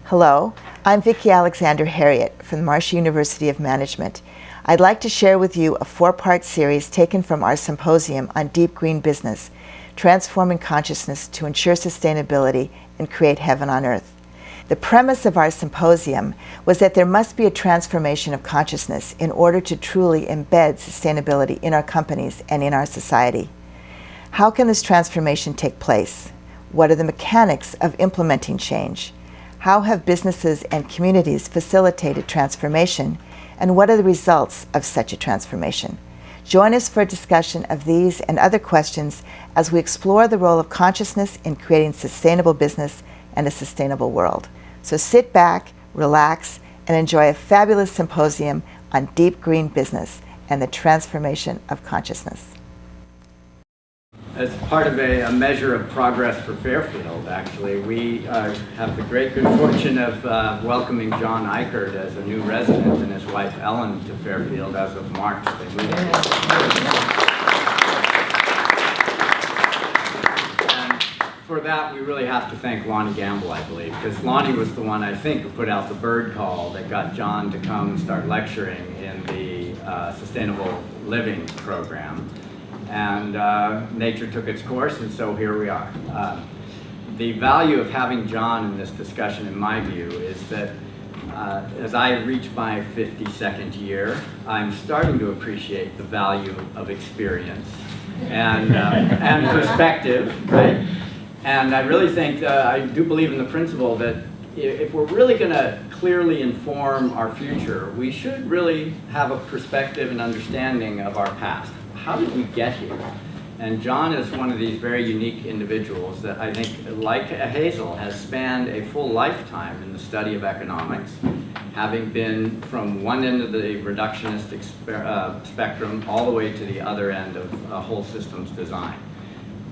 Hello, I'm Vicki Alexander Harriet from the Marshall University of Management. I'd like to share with you a four-part series taken from our symposium on deep green business, transforming consciousness to ensure sustainability and create heaven on earth. The premise of our symposium was that there must be a transformation of consciousness in order to truly embed sustainability in our companies and in our society. How can this transformation take place? What are the mechanics of implementing change? How have businesses and communities facilitated transformation? And what are the results of such a transformation? Join us for a discussion of these and other questions as we explore the role of consciousness in creating sustainable business and a sustainable world. So sit back, relax, and enjoy a fabulous symposium on deep green business and the transformation of consciousness. As part of a measure of progress for Fairfield, actually, we have the great good fortune of welcoming John Eichert as a new resident and his wife Ellen to Fairfield as of March. They moved here. And for that, we really have to thank Lonnie Gamble, I believe, because Lonnie was the one, I think, who put out the bird call that got John to come and start lecturing in the Sustainable Living program. And nature took its course, and so here we are. The value of having John in this discussion, in my view, is that as I reach my 52nd year, I'm starting to appreciate the value of experience and perspective, right? And I really think, I do believe in the principle that if we're really going to clearly inform our future, we should really have a perspective and understanding of our past. How did we get here? And John is one of these very unique individuals that I think, like Hazel, has spanned a full lifetime in the study of economics, having been from one end of the reductionist spectrum all the way to the other end of whole systems design.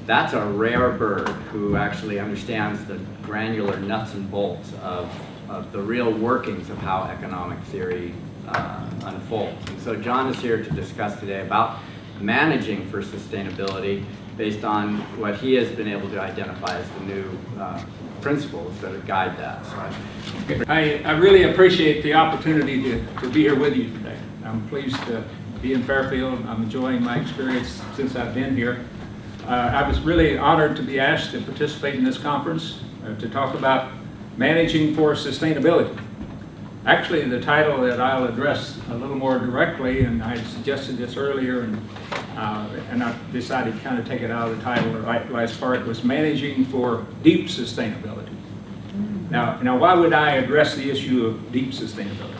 That's a rare bird who actually understands the granular nuts and bolts of the real workings of how economic theory unfolds. And so John is here to discuss today about managing for sustainability based on what he has been able to identify as the new principles that guide that. So I really appreciate the opportunity to be here with you today. I'm pleased to be in Fairfield. I'm enjoying my experience since I've been here. I was really honored to be asked to participate in this conference to talk about managing for sustainability. Actually, the title that I'll address a little more directly, and I suggested this earlier, and I decided to kind of take it out of the title. The last part was managing for deep sustainability. Now, why would I address the issue of deep sustainability?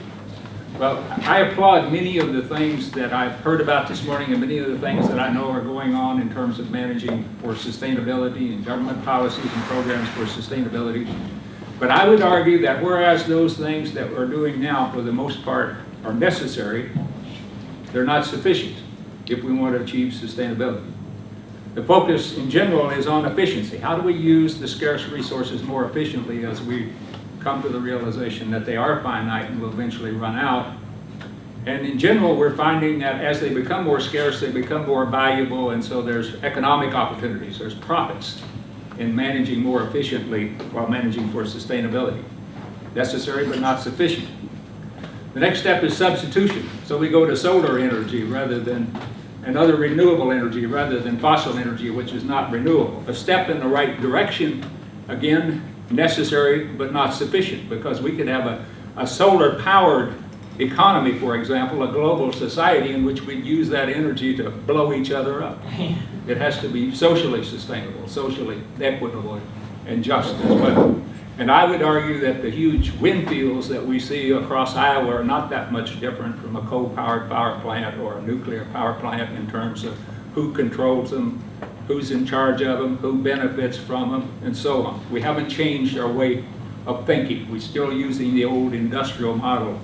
Well, I applaud many of the things that I've heard about this morning and many of the things that I know are going on in terms of managing for sustainability and government policies and programs for sustainability. But I would argue that whereas those things that we're doing now, for the most part, are necessary, they're not sufficient if we want to achieve sustainability. The focus in general is on efficiency. How do we use the scarce resources more efficiently as we come to the realization that they are finite and will eventually run out? And in general, we're finding that as they become more scarce, they become more valuable, and so there's economic opportunities, there's profits in managing more efficiently while managing for sustainability. Necessary but not sufficient. The next step is substitution. So we go to solar energy rather than another renewable energy rather than fossil energy, which is not renewable. A step in the right direction, again, necessary but not sufficient, because we could have a solar-powered economy, for example, a global society in which we'd use that energy to blow each other up. It has to be socially sustainable, socially equitable, and just as well. And I would argue that the huge wind fields that we see across Iowa are not that much different from a coal-powered power plant or a nuclear power plant in terms of who controls them, who's in charge of them, who benefits from them, and so on. We haven't changed our way of thinking. We're still using the old industrial model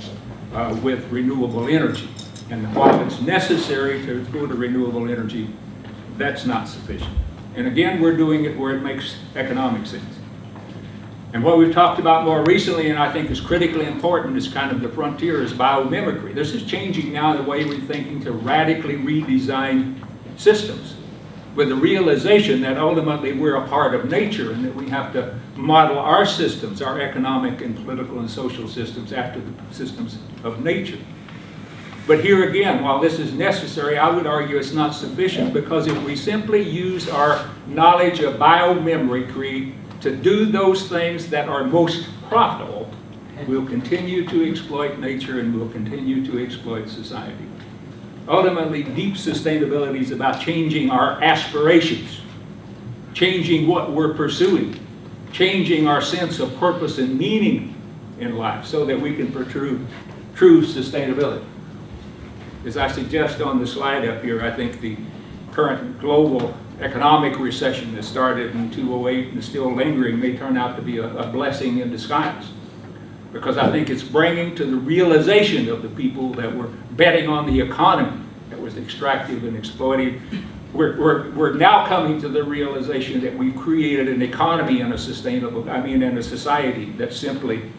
with renewable energy. And while it's necessary to go to renewable energy, that's not sufficient. And again, we're doing it where it makes economic sense. And what we've talked about more recently, and I think is critically important, is kind of the frontier, is biomimicry. This is changing now the way we're thinking to radically redesign systems. with the realization that ultimately we're a part of nature and that we have to model our systems, our economic and political and social systems, after the systems of nature. But here again, while this is necessary, I would argue it's not sufficient, because if we simply use our knowledge of biomimicry to do those things that are most profitable, we'll continue to exploit nature and we'll continue to exploit society. Ultimately, deep sustainability is about changing our aspirations, changing what we're pursuing, changing our sense of purpose and meaning in life so that we can pursue true sustainability. As I suggest on the slide up here, I think the current global economic recession that started in 2008 and is still lingering may turn out to be a blessing in disguise. Because I think it's bringing to the realization of the people that were betting on the economy that was extractive and exploitive. We're now coming to the realization that we've created an economy and a society that's simply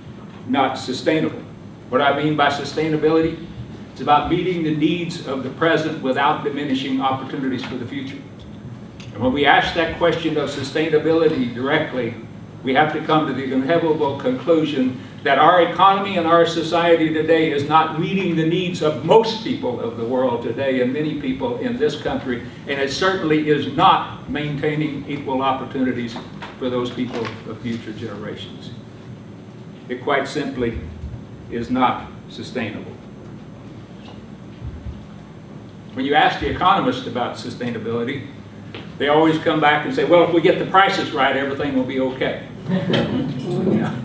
not sustainable. What I mean by sustainability, it's about meeting the needs of the present without diminishing opportunities for the future. And when we ask that question of sustainability directly, we have to come to the inevitable conclusion that our economy and our society today is not meeting the needs of most people of the world today and many people in this country, and it certainly is not maintaining equal opportunities for those people of future generations. It quite simply is not sustainable. When you ask the economists about sustainability, they always come back and say, well, if we get the prices right, everything will be okay. Yeah.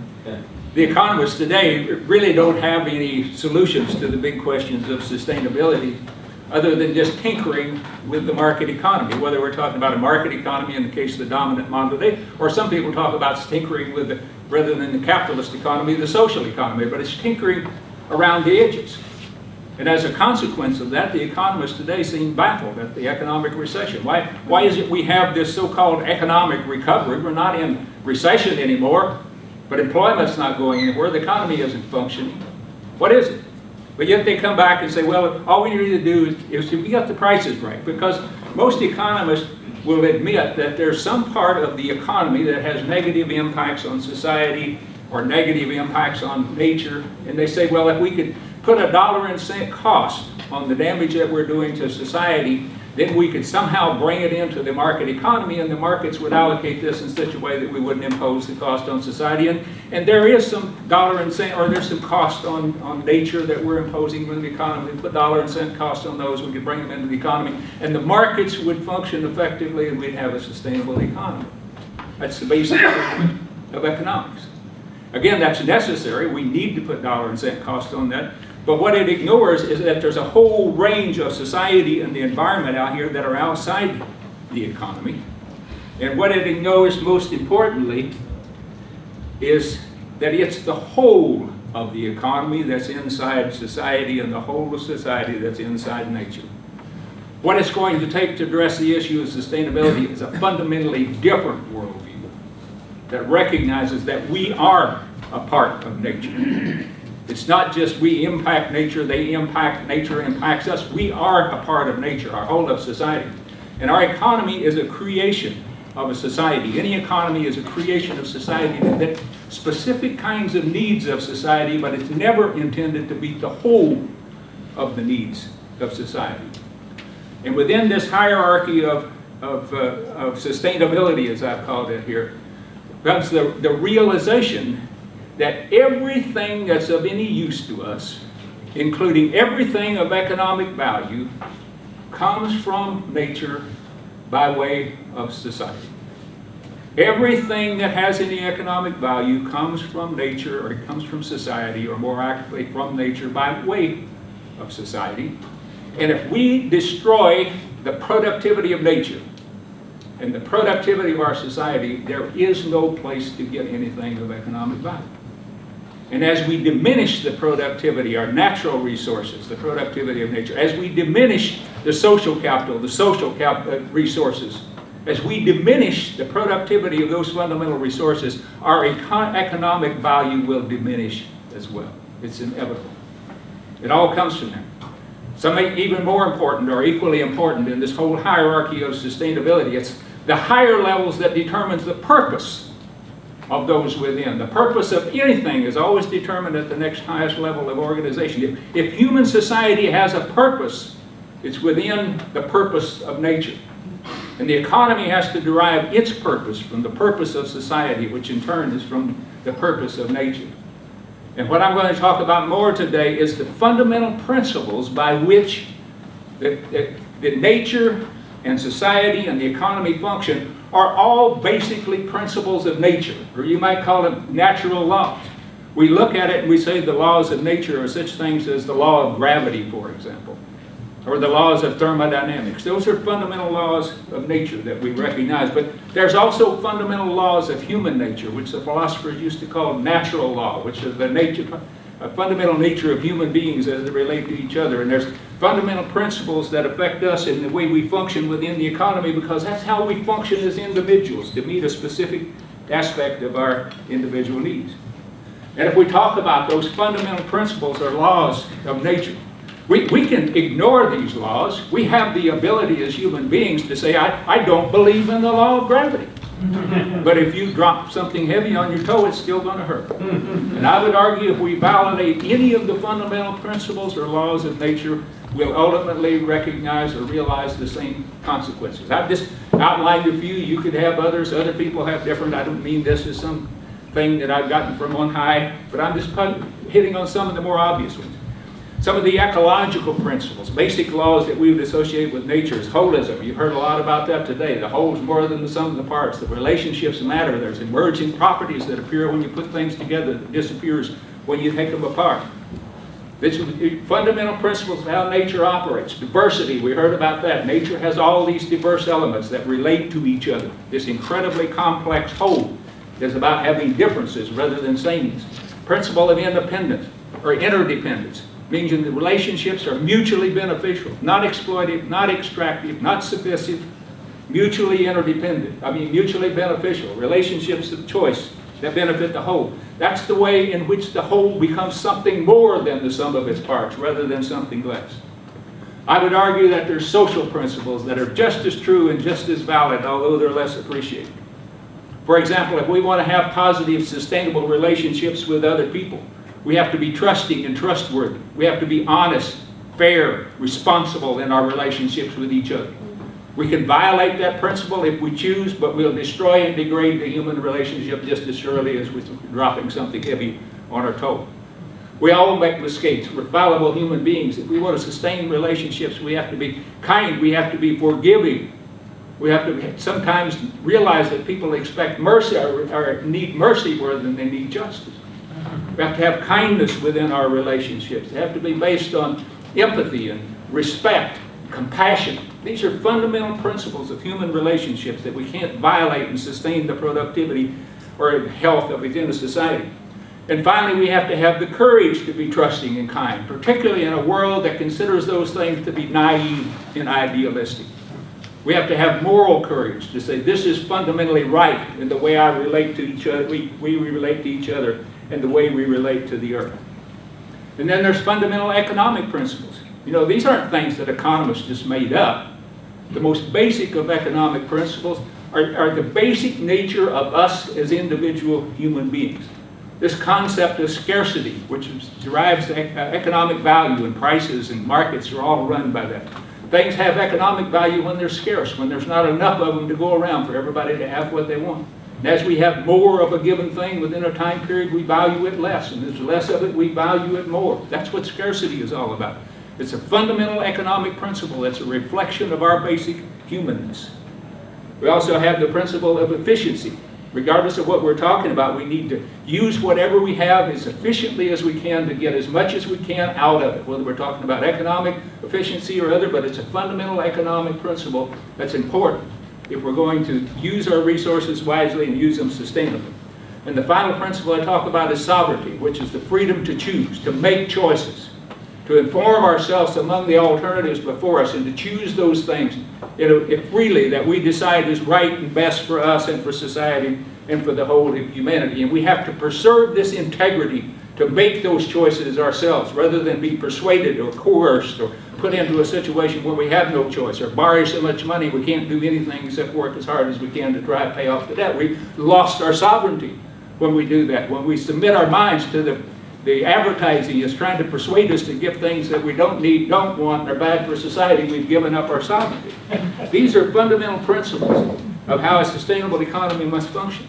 The economists today really don't have any solutions to the big questions of sustainability other than just tinkering with the market economy, whether we're talking about a market economy in the case of the dominant model today, or some people talk about tinkering with, rather than the capitalist economy, the social economy, but it's tinkering around the edges. And as a consequence of that, the economists today seem baffled at the economic recession. Why is it we have this so-called economic recovery? We're not in recession anymore, but employment's not going anywhere. The economy isn't functioning. What is it? But yet they come back and say, well, all we need to do is to get the prices right. Because most economists will admit that there's some part of the economy that has negative impacts on society or negative impacts on nature. And they say, well, if we could put a dollar-and-cent cost on the damage that we're doing to society, then we could somehow bring it into the market economy, and the markets would allocate this in such a way that we wouldn't impose the cost on society. And there is some dollar-and-cent, or there's some cost on nature that we're imposing on the economy. We put dollar-and-cent costs on those, we could bring them into the economy, and the markets would function effectively, and we'd have a sustainable economy. That's the basic argument of economics. Again, that's necessary. We need to put dollar-and-cent costs on that. But what it ignores is that there's a whole range of society and the environment out here that are outside the economy. And what it ignores most importantly is that it's the whole of the economy that's inside society and the whole of society that's inside nature. What it's going to take to address the issue of sustainability is a fundamentally different worldview that recognizes that we are a part of nature. It's not just we impact nature, nature impacts us. We are a part of nature, our whole of society. And our economy is a creation of a society. Any economy is a creation of society that specific kinds of needs of society, but it's never intended to meet the whole of the needs of society. And within this hierarchy of sustainability, as I've called it here, comes the realization that everything that's of any use to us, including everything of economic value, comes from nature by way of society. Everything that has any economic value comes from nature, or it comes from society, or more accurately from nature by way of society. And if we destroy the productivity of nature and the productivity of our society, there is no place to get anything of economic value. And as we diminish the productivity, our natural resources, the productivity of nature, as we diminish the social capital, resources, as we diminish the productivity of those fundamental resources, our economic value will diminish as well. It's inevitable. It all comes from there. Some even more important or equally important in this whole hierarchy of sustainability. It's the higher levels that determines the purpose of those within. The purpose of anything is always determined at the next highest level of organization. If human society has a purpose, it's within the purpose of nature. And the economy has to derive its purpose from the purpose of society, which in turn is from the purpose of nature. And what I'm going to talk about more today is the fundamental principles by which the nature and society and the economy function are all basically principles of nature, or you might call them natural laws. We look at it and we say the laws of nature are such things as the law of gravity, for example, or the laws of thermodynamics. Those are fundamental laws of nature that we recognize. But there's also fundamental laws of human nature, which the philosophers used to call natural law, which is the fundamental nature of human beings as they relate to each other. And there's fundamental principles that affect us in the way we function within the economy, because that's how we function as individuals, to meet a specific aspect of our individual needs. And if we talk about those fundamental principles or laws of nature, we can ignore these laws. We have the ability as human beings to say, I don't believe in the law of gravity. But if you drop something heavy on your toe, it's still going to hurt. And I would argue if we validate any of the fundamental principles or laws of nature, we'll ultimately recognize or realize the same consequences. I've just outlined a few. You could have others. Other people have different. I don't mean this as some thing that I've gotten from on high, but I'm just hitting on some of the more obvious ones. Some of the ecological principles, basic laws that we would associate with nature is holism. You've heard a lot about that today. The whole is more than the sum of the parts. The relationships matter. There's emerging properties that appear when you put things together that disappears when you take them apart. This is fundamental principles of how nature operates. Diversity, we heard about that. Nature has all these diverse elements that relate to each other. This incredibly complex whole is about having differences rather than sameness. Principle of independence or interdependence means that the relationships are mutually beneficial, not exploitive, not extractive, not submissive, mutually interdependent. Mutually beneficial. Relationships of choice that benefit the whole. That's the way in which the whole becomes something more than the sum of its parts, rather than something less. I would argue that there's social principles that are just as true and just as valid, although they're less appreciated. For example, if we want to have positive, sustainable relationships with other people, we have to be trusting and trustworthy. We have to be honest, fair, responsible in our relationships with each other. We can violate that principle if we choose, but we'll destroy and degrade the human relationship just as surely as we're dropping something heavy on our toe. We all make mistakes. We're fallible human beings. If we want to sustain relationships, we have to be kind. We have to be forgiving. We have to sometimes realize that people expect mercy or need mercy more than they need justice. We have to have kindness within our relationships. They have to be based on empathy and respect, compassion. These are fundamental principles of human relationships that we can't violate and sustain the productivity or health of within a society. And finally, we have to have the courage to be trusting and kind, particularly in a world that considers those things to be naive and idealistic. We have to have moral courage to say this is fundamentally right in the way I relate to each other, we relate to each other, and the way we relate to the earth. And then there's fundamental economic principles. These aren't things that economists just made up. The most basic of economic principles are the basic nature of us as individual human beings. This concept of scarcity, which derives economic value, and prices and markets are all run by that. Things have economic value when they're scarce, when there's not enough of them to go around for everybody to have what they want. And as we have more of a given thing within a time period, we value it less. And there's less of it, we value it more. That's what scarcity is all about. It's a fundamental economic principle. It's a reflection of our basic humanness. We also have the principle of efficiency. Regardless of what we're talking about, we need to use whatever we have as efficiently as we can to get as much as we can out of it, whether we're talking about economic efficiency or other, but it's a fundamental economic principle that's important if we're going to use our resources wisely and use them sustainably. And the final principle I talk about is sovereignty, which is the freedom to choose, to make choices, to inform ourselves among the alternatives before us and to choose those things freely that we decide is right and best for us and for society and for the whole of humanity. And we have to preserve this integrity to make those choices ourselves rather than be persuaded or coerced or put into a situation where we have no choice or borrow so much money we can't do anything except work as hard as we can to try to pay off the debt. We've lost our sovereignty when we do that. When we submit our minds to the advertising is trying to persuade us to give things that we don't need, don't want, and are bad for society, we've given up our sovereignty. These are fundamental principles of how a sustainable economy must function.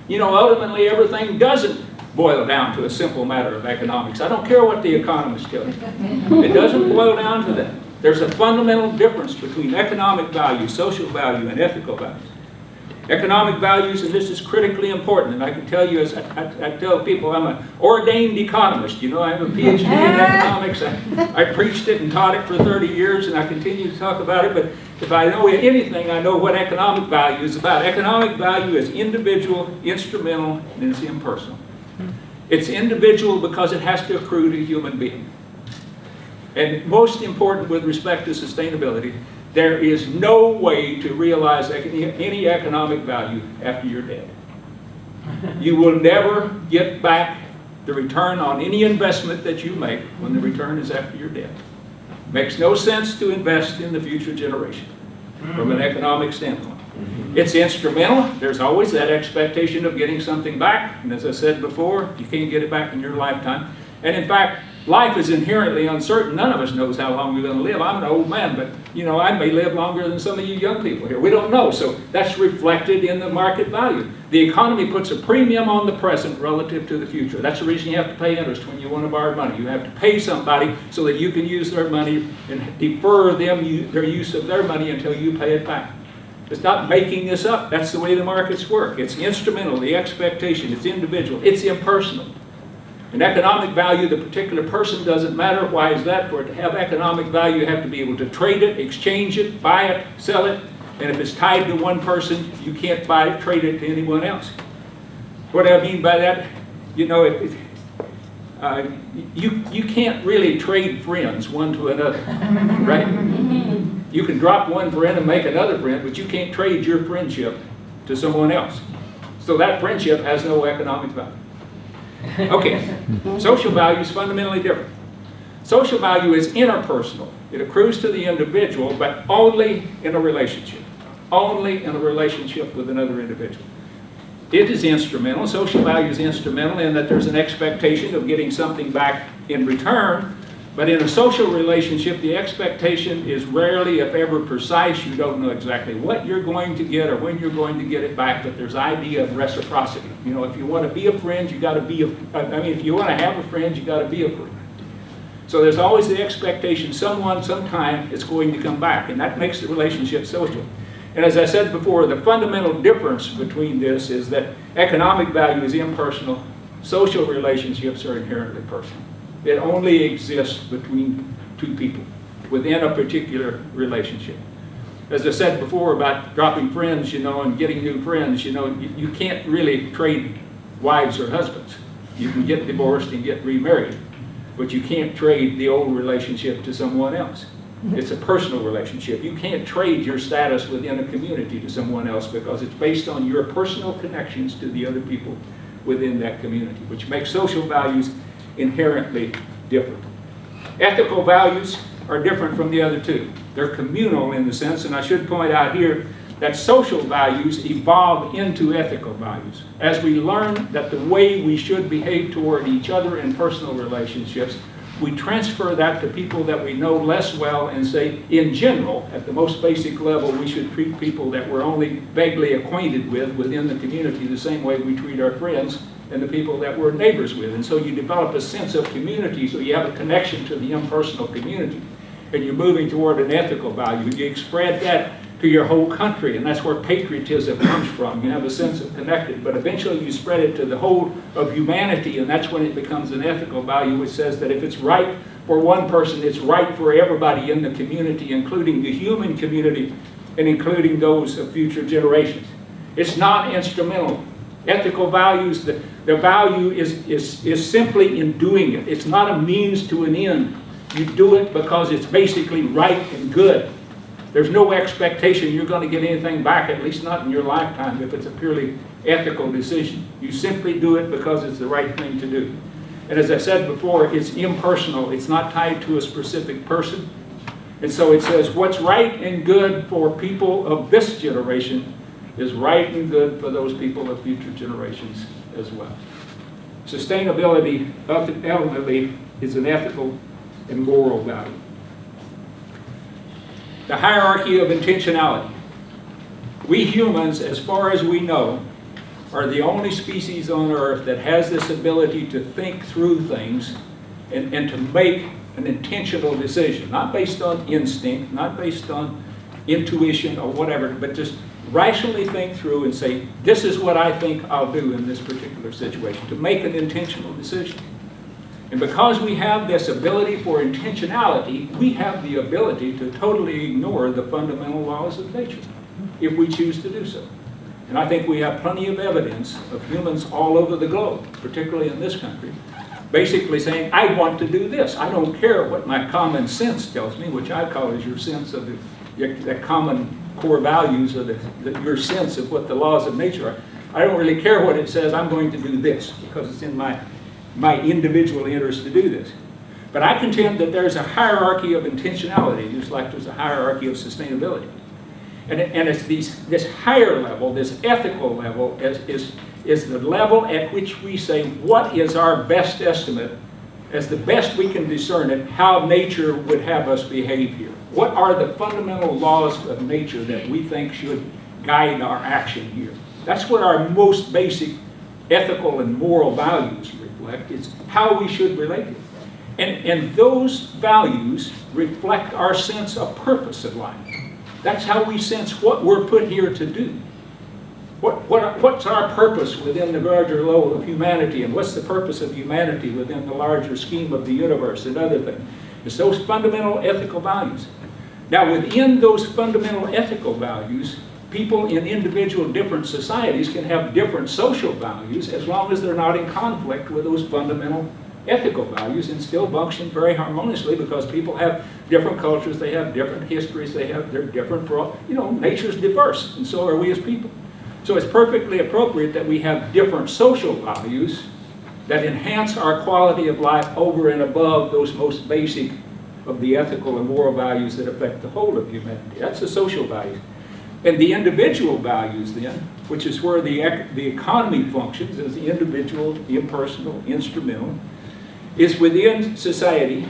You know, ultimately everything doesn't boil down to a simple matter of economics. I don't care what the economists tell you. It doesn't boil down to that. There's a fundamental difference between economic value, social value, and ethical values. Economic values, and this is critically important, and I can tell you, as I tell people, I'm an ordained economist. You know, I have a PhD in economics. I preached it and taught it for 30 years, and I continue to talk about it, but if I know anything, I know what economic value is about. Economic value is individual, instrumental, and it's impersonal. It's individual because it has to accrue to a human being. And most important with respect to sustainability, there is no way to realize any economic value after you're dead. You will never get back the return on any investment that you make when the return is after you're dead. Makes no sense to invest in the future generation from an economic standpoint. It's instrumental. There's always that expectation of getting something back. And as I said before, you can't get it back in your lifetime. And in fact, life is inherently uncertain. None of us knows how long we're going to live. I'm an old man, but you know, I may live longer than some of you young people here. We don't know. So that's reflected in the market value. The economy puts a premium on the present relative to the future. That's the reason you have to pay interest when you want to borrow money. You have to pay somebody so that you can use their money and defer their use of their money until you pay it back. It's not making this up. That's the way the markets work. It's instrumental, the expectation, it's individual, it's impersonal. In economic value, the particular person doesn't matter. Why is that? For it to have economic value, you have to be able to trade it, exchange it, buy it, sell it. And if it's tied to one person, you can't buy it, trade it to anyone else. What do I mean by that? You know, you can't really trade friends one to another, right? You can drop one friend and make another friend, but you can't trade your friendship to someone else. So that friendship has no economic value. Okay, social value is fundamentally different. Social value is interpersonal. It accrues to the individual, but only in a relationship. Only in a relationship with another individual. It is instrumental. Social value is instrumental in that there's an expectation of getting something back in return. But in a social relationship, the expectation is rarely, if ever, precise. You don't know exactly what you're going to get or when you're going to get it back, but there's idea of reciprocity. You know, if you want to be a friend, you got to be if you want to have a friend, you got to be a friend. So there's always the expectation sometime, it's going to come back, and that makes the relationship social. And as I said before, the fundamental difference between this is that economic value is impersonal, social relationships are inherently personal. It only exists between two people within a particular relationship. As I said before about dropping friends, you know, and getting new friends, you know, you can't really trade wives or husbands. You can get divorced and get remarried, but you can't trade the old relationship to someone else. It's a personal relationship. You can't trade your status within a community to someone else because it's based on your personal connections to the other people within that community, which makes social values inherently different. Ethical values are different from the other two. They're communal in the sense, and I should point out here, that social values evolve into ethical values. As we learn that the way we should behave toward each other in personal relationships, we transfer that to people that we know less well and say, in general, at the most basic level, we should treat people that we're only vaguely acquainted with within the community the same way we treat our friends and the people that we're neighbors with. And so you develop a sense of community, so you have a connection to the impersonal community. And you're moving toward an ethical value. You spread that to your whole country, and that's where patriotism comes from. You have a sense of connected, but eventually you spread it to the whole of humanity, and that's when it becomes an ethical value, which says that if it's right for one person, it's right for everybody in the community, including the human community and including those of future generations. It's not instrumental. Ethical values, the value is simply in doing it. It's not a means to an end. You do it because it's basically right and good. There's no expectation you're going to get anything back, at least not in your lifetime, if it's a purely ethical decision. You simply do it because it's the right thing to do. And as I said before, it's impersonal. It's not tied to a specific person. And so it says what's right and good for people of this generation is right and good for those people of future generations as well. Sustainability ultimately is an ethical and moral value. The hierarchy of intentionality. We humans, as far as we know, are the only species on Earth that has this ability to think through things and to make an intentional decision, not based on instinct, not based on intuition or whatever, but just rationally think through and say, this is what I think I'll do in this particular situation, to make an intentional decision. And because we have this ability for intentionality, we have the ability to totally ignore the fundamental laws of nature, if we choose to do so. And I think we have plenty of evidence of humans all over the globe, particularly in this country, basically saying, I want to do this. I don't care what my common sense tells me, which I call is your sense of the common core values of your sense of what the laws of nature are. I don't really care what it says. I'm going to do this because it's in my individual interest to do this. But I contend that there's a hierarchy of intentionality, just like there's a hierarchy of sustainability. And it's this higher level, this ethical level, is the level at which we say what is our best estimate, as the best we can discern it, how nature would have us behave here. What are the fundamental laws of nature that we think should guide our action here? That's what our most basic ethical and moral values reflect. It's how we should relate. And those values reflect our sense of purpose in life. That's how we sense what we're put here to do. What's our purpose within the larger law of humanity, and what's the purpose of humanity within the larger scheme of the universe and other things? It's those fundamental ethical values. Now, within those fundamental ethical values, people in individual different societies can have different social values as long as they're not in conflict with those fundamental ethical values and still function very harmoniously, because people have different cultures, they have different histories, they're different, nature's diverse, and so are we as people. So it's perfectly appropriate that we have different social values that enhance our quality of life over and above those most basic of the ethical and moral values that affect the whole of humanity. That's the social values. And the individual values then, which is where the economy functions as the individual, impersonal, instrumental, is within society.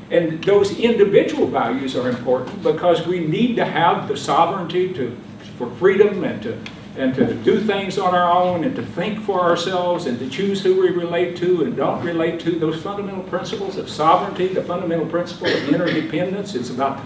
And those individual values are important because we need to have the sovereignty for freedom and to do things on our own and to think for ourselves and to choose who we relate to and don't relate to. Those fundamental principles of sovereignty, the fundamental principle of interdependence. It's about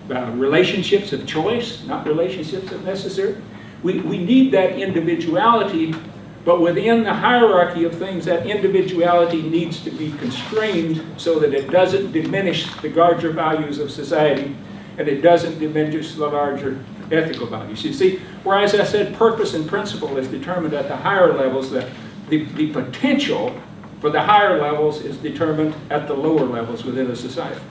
relationships of choice, not relationships of necessary. We need that individuality, but within the hierarchy of things, that individuality needs to be constrained so that it doesn't diminish the larger values of society and it doesn't diminish the larger ethical values. You see, whereas I said purpose and principle is determined at the higher levels, that the potential for the higher levels is determined at the lower levels within a society.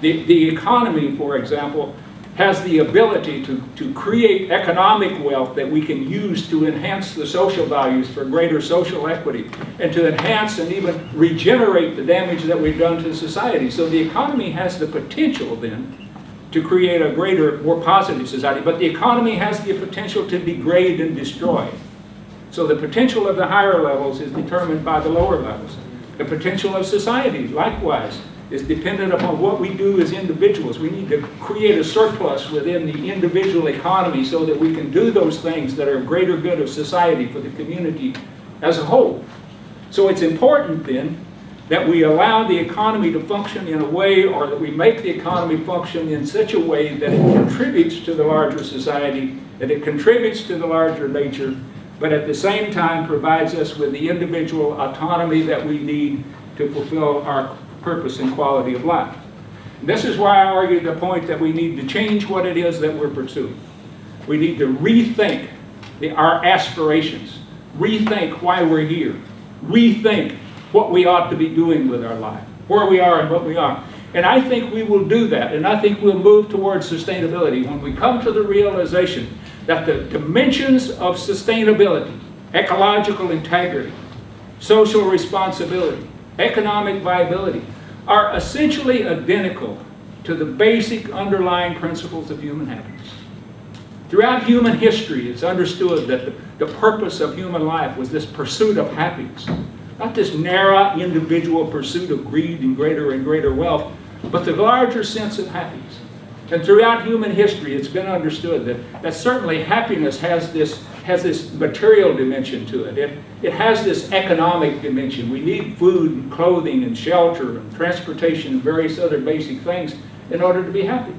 The economy, for example, has the ability to create economic wealth that we can use to enhance the social values for greater social equity and to enhance and even regenerate the damage that we've done to society. So the economy has the potential then to create a greater, more positive society, but the economy has the potential to degrade and destroy. So the potential of the higher levels is determined by the lower levels. The potential of society, likewise, is dependent upon what we do as individuals. We need to create a surplus within the individual economy so that we can do those things that are greater good of society for the community as a whole. So it's important then that we allow the economy to function in a way, or that we make the economy function in such a way that it contributes to the larger society, that it contributes to the larger nature, but at the same time provides us with the individual autonomy that we need to fulfill our purpose and quality of life. And this is why I argue the point that we need to change what it is that we're pursuing. We need to rethink our aspirations, rethink why we're here, rethink what we ought to be doing with our life, where we are and what we are. And I think we will do that, and I think we'll move towards sustainability when we come to the realization that the dimensions of sustainability, ecological integrity, social responsibility, economic viability are essentially identical to the basic underlying principles of human happiness. Throughout human history, it's understood that the purpose of human life was this pursuit of happiness. Not this narrow individual pursuit of greed and greater wealth, but the larger sense of happiness. And throughout human history, it's been understood that certainly happiness has this material dimension to it. It has this economic dimension. We need food and clothing and shelter and transportation and various other basic things in order to be happy.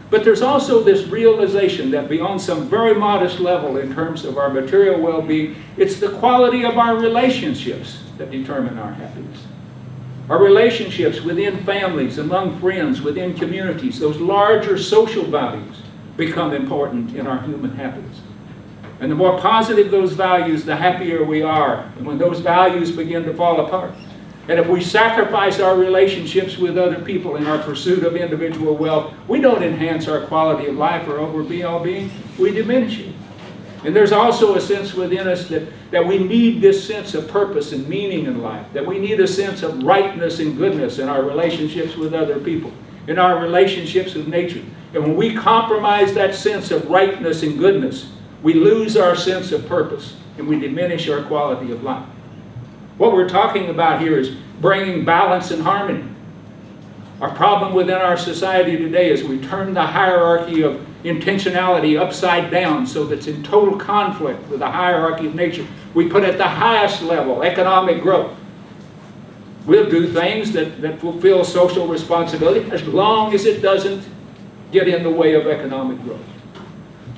But there's also this realization that beyond some very modest level in terms of our material well-being, it's the quality of our relationships that determine our happiness. Our relationships within families, among friends, within communities, those larger social values become important in our human happiness. And the more positive those values, the happier we are. And when those values begin to fall apart, and if we sacrifice our relationships with other people in our pursuit of individual wealth, we don't enhance our quality of life or overall being, we diminish it. And there's also a sense within us that we need this sense of purpose and meaning in life, that we need a sense of rightness and goodness in our relationships with other people, in our relationships with nature. And when we compromise that sense of rightness and goodness, we lose our sense of purpose and we diminish our quality of life. What we're talking about here is bringing balance and harmony. Our problem within our society today is we turn the hierarchy of intentionality upside down so that it's in total conflict with the hierarchy of nature. We put at the highest level economic growth. We'll do things that fulfill social responsibility as long as it doesn't get in the way of economic growth.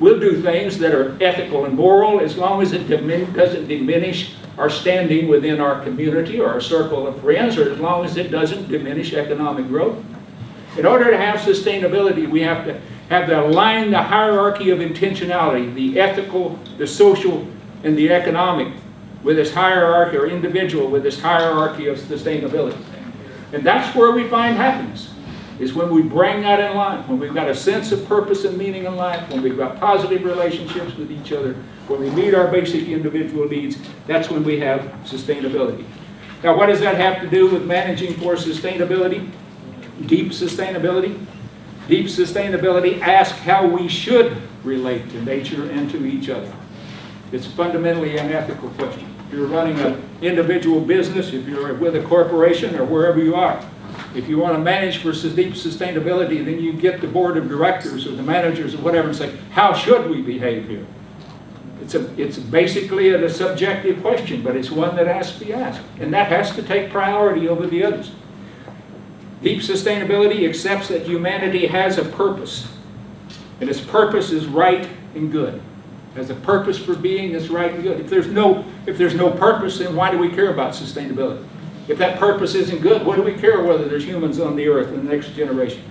We'll do things that are ethical and moral as long as it doesn't diminish our standing within our community or our circle of friends, or as long as it doesn't diminish economic growth. In order to have sustainability, we have to align the hierarchy of intentionality, the ethical, the social, and the economic, with this hierarchy, or individual with this hierarchy of sustainability. And that's where we find happiness, is when we bring that in line, when we've got a sense of purpose and meaning in life, when we've got positive relationships with each other, when we meet our basic individual needs, that's when we have sustainability. Now, what does that have to do with managing for sustainability? Deep sustainability? Deep sustainability asks how we should relate to nature and to each other. It's fundamentally an ethical question. If you're running an individual business, if you're with a corporation, or wherever you are, if you want to manage for deep sustainability, then you get the board of directors or the managers or whatever and say, how should we behave here? It's basically a subjective question, but it's one that has to be asked. And that has to take priority over the others. Deep sustainability accepts that humanity has a purpose. And its purpose is right and good. Has a purpose for being that's right and good. If there's no purpose, then why do we care about sustainability? If that purpose isn't good, what do we care whether there's humans on the earth in the next generation?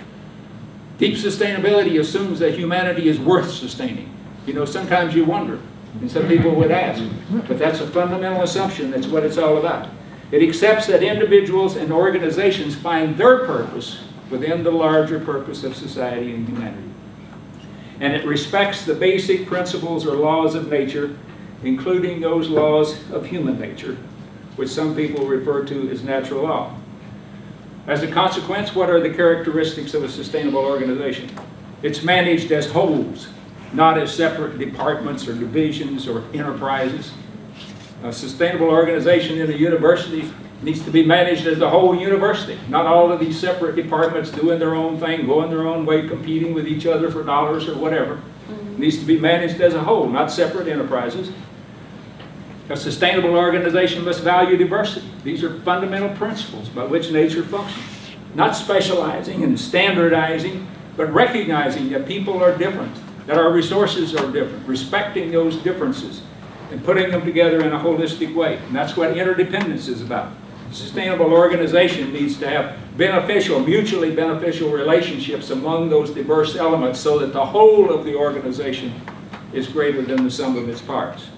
Deep sustainability assumes that humanity is worth sustaining. You know, sometimes you wonder, and some people would ask, but that's a fundamental assumption. That's what it's all about. It accepts that individuals and organizations find their purpose within the larger purpose of society and humanity. And it respects the basic principles or laws of nature, including those laws of human nature, which some people refer to as natural law. As a consequence, what are the characteristics of a sustainable organization? It's managed as wholes, not as separate departments or divisions or enterprises. A sustainable organization in a university needs to be managed as the whole university, not all of these separate departments doing their own thing, going their own way, competing with each other for dollars or whatever. It needs to be managed as a whole, not separate enterprises. A sustainable organization must value diversity. These are fundamental principles by which nature functions. Not specializing and standardizing, but recognizing that people are different, that our resources are different, respecting those differences, and putting them together in a holistic way. And that's what interdependence is about. A sustainable organization needs to have beneficial, mutually beneficial relationships among those diverse elements so that the whole of the organization is greater than the sum of its parts.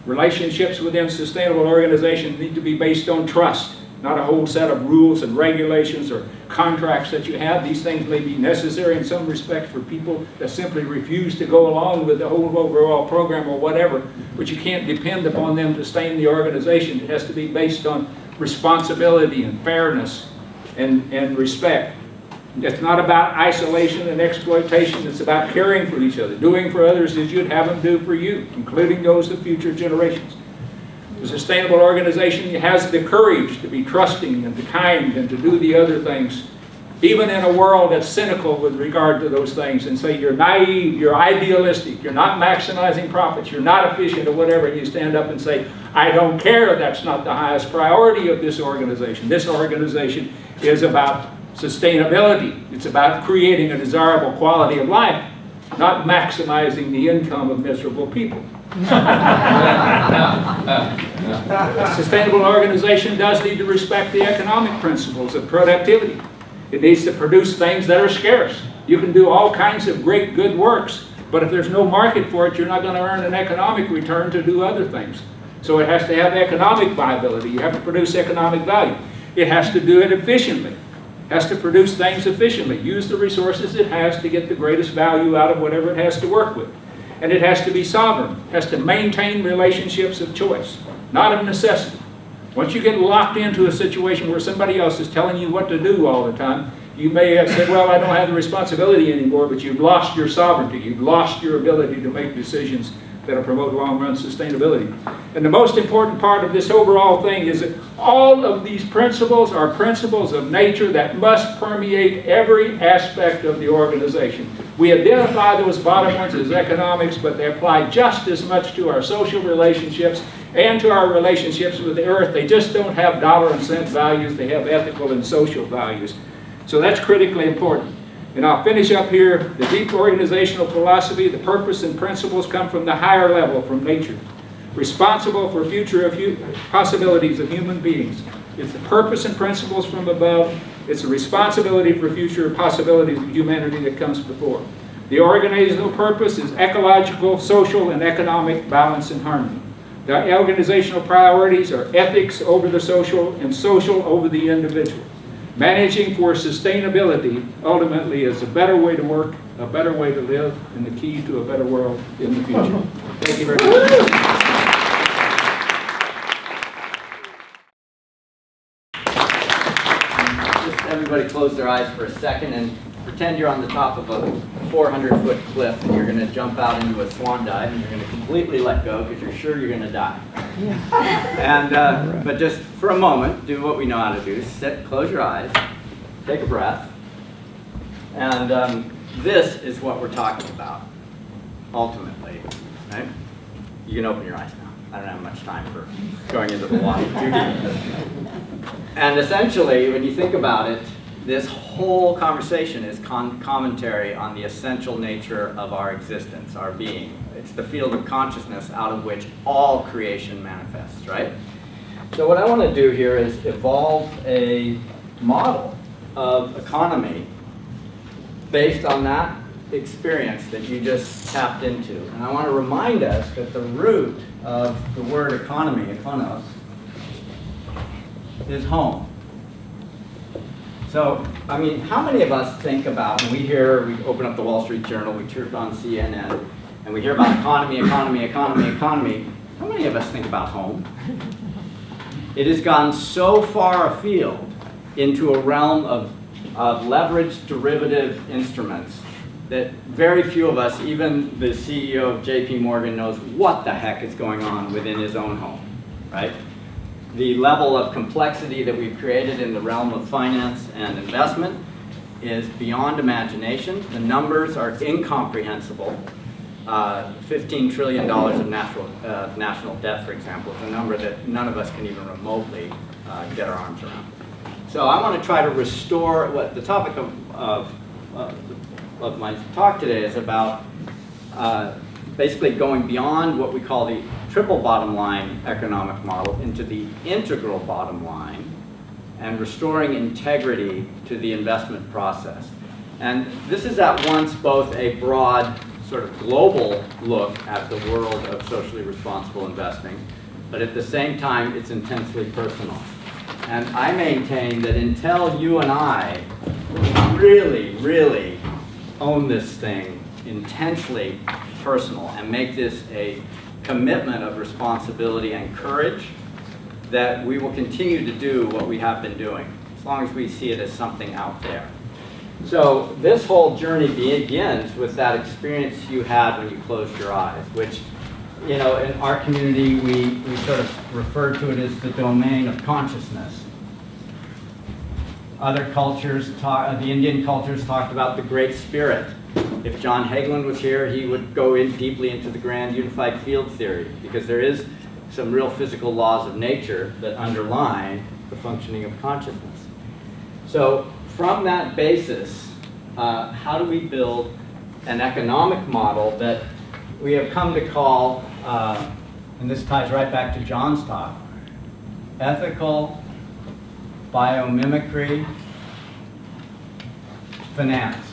Relationships within sustainable organizations need to be based on trust, not a whole set of rules and regulations or contracts that you have. These things may be necessary in some respect for people that simply refuse to go along with the whole overall program or whatever, but you can't depend upon them to sustain the organization. It has to be based on responsibility and fairness and respect. It's not about isolation and exploitation. It's about caring for each other, doing for others as you'd have them do for you, including those of future generations. The sustainable organization has the courage to be trusting and to kind and to do the other things, even in a world that's cynical with regard to those things, and say you're naive, you're idealistic, you're not maximizing profits, you're not efficient or whatever, and you stand up and say, I don't care, that's not the highest priority of this organization. This organization is about sustainability. It's about creating a desirable quality of life, not maximizing the income of miserable people. A sustainable organization does need to respect the economic principles of productivity. It needs to produce things that are scarce. You can do all kinds of great good works, but if there's no market for it, you're not going to earn an economic return to do other things. So it has to have economic viability. You have to produce economic value. It has to do it efficiently. It has to produce things efficiently. Use the resources it has to get the greatest value out of whatever it has to work with. And it has to be sovereign. It has to maintain relationships of choice, not of necessity. Once you get locked into a situation where somebody else is telling you what to do all the time, you may have said, well, I don't have the responsibility anymore, but you've lost your sovereignty. You've lost your ability to make decisions that'll promote long-run sustainability. And the most important part of this overall thing is that all of these principles are principles of nature that must permeate every aspect of the organization. We identify those bottom ones as economics, but they apply just as much to our social relationships and to our relationships with the earth. They just don't have dollar and cent values, they have ethical and social values. So that's critically important. And I'll finish up here. The deep organizational philosophy, the purpose and principles come from the higher level, from nature. Responsible for future possibilities of human beings. It's the purpose and principles from above. It's the responsibility for future possibilities of humanity that comes before. The organizational purpose is ecological, social, and economic balance and harmony. The organizational priorities are ethics over the social and social over the individual. Managing for sustainability ultimately is a better way to work, a better way to live, and the key to a better world in the future. Thank you very much. Just everybody close their eyes for a second and pretend you're on the top of a 400-foot cliff and you're going to jump out into a swan dive and you're going to completely let go because you're sure you're going to die. And but just for a moment, do what we know how to do. Sit, close your eyes, take a breath, and this is what we're talking about, ultimately. Right? You can open your eyes now. I don't have much time for going into the water too deep. And essentially, when you think about it, this whole conversation is commentary on the essential nature of our existence, our being. It's the field of consciousness out of which all creation manifests, right? So what I want to do here is evolve a model of economy based on that experience that you just tapped into. And I want to remind us that the root of the word economy, econos, is home. So, I mean, how many of us think about, when we open up the Wall Street Journal, we turn on CNN, and we hear about economy, economy, economy, economy. How many of us think about home? It has gone so far afield into a realm of leveraged derivative instruments that very few of us, even the CEO of JP Morgan, knows what the heck is going on within his own home, right? The level of complexity that we've created in the realm of finance and investment is beyond imagination. The numbers are incomprehensible. $15 trillion of national debt, for example, is a number that none of us can even remotely get our arms around. So I want to try to restore what the topic of my talk today is about, basically going beyond what we call the triple bottom line economic model into the integral bottom line and restoring integrity to the investment process. And this is at once both a broad sort of global look at the world of socially responsible investing, but at the same time it's intensely personal. And I maintain that until you and I really, really own this thing intensely personal and make this a commitment of responsibility and courage, that we will continue to do what we have been doing, as long as we see it as something out there. So this whole journey begins with that experience you had when you closed your eyes, which, you know, in our community, we sort of refer to it as the domain of consciousness. Other cultures, the Indian cultures talked about the Great Spirit. If John Hagelin was here, he would go in deeply into the grand unified field theory, because there is some real physical laws of nature that underline the functioning of consciousness. So from that basis, how do we build an economic model that we have come to call, and this ties right back to John's talk, ethical biomimicry finance.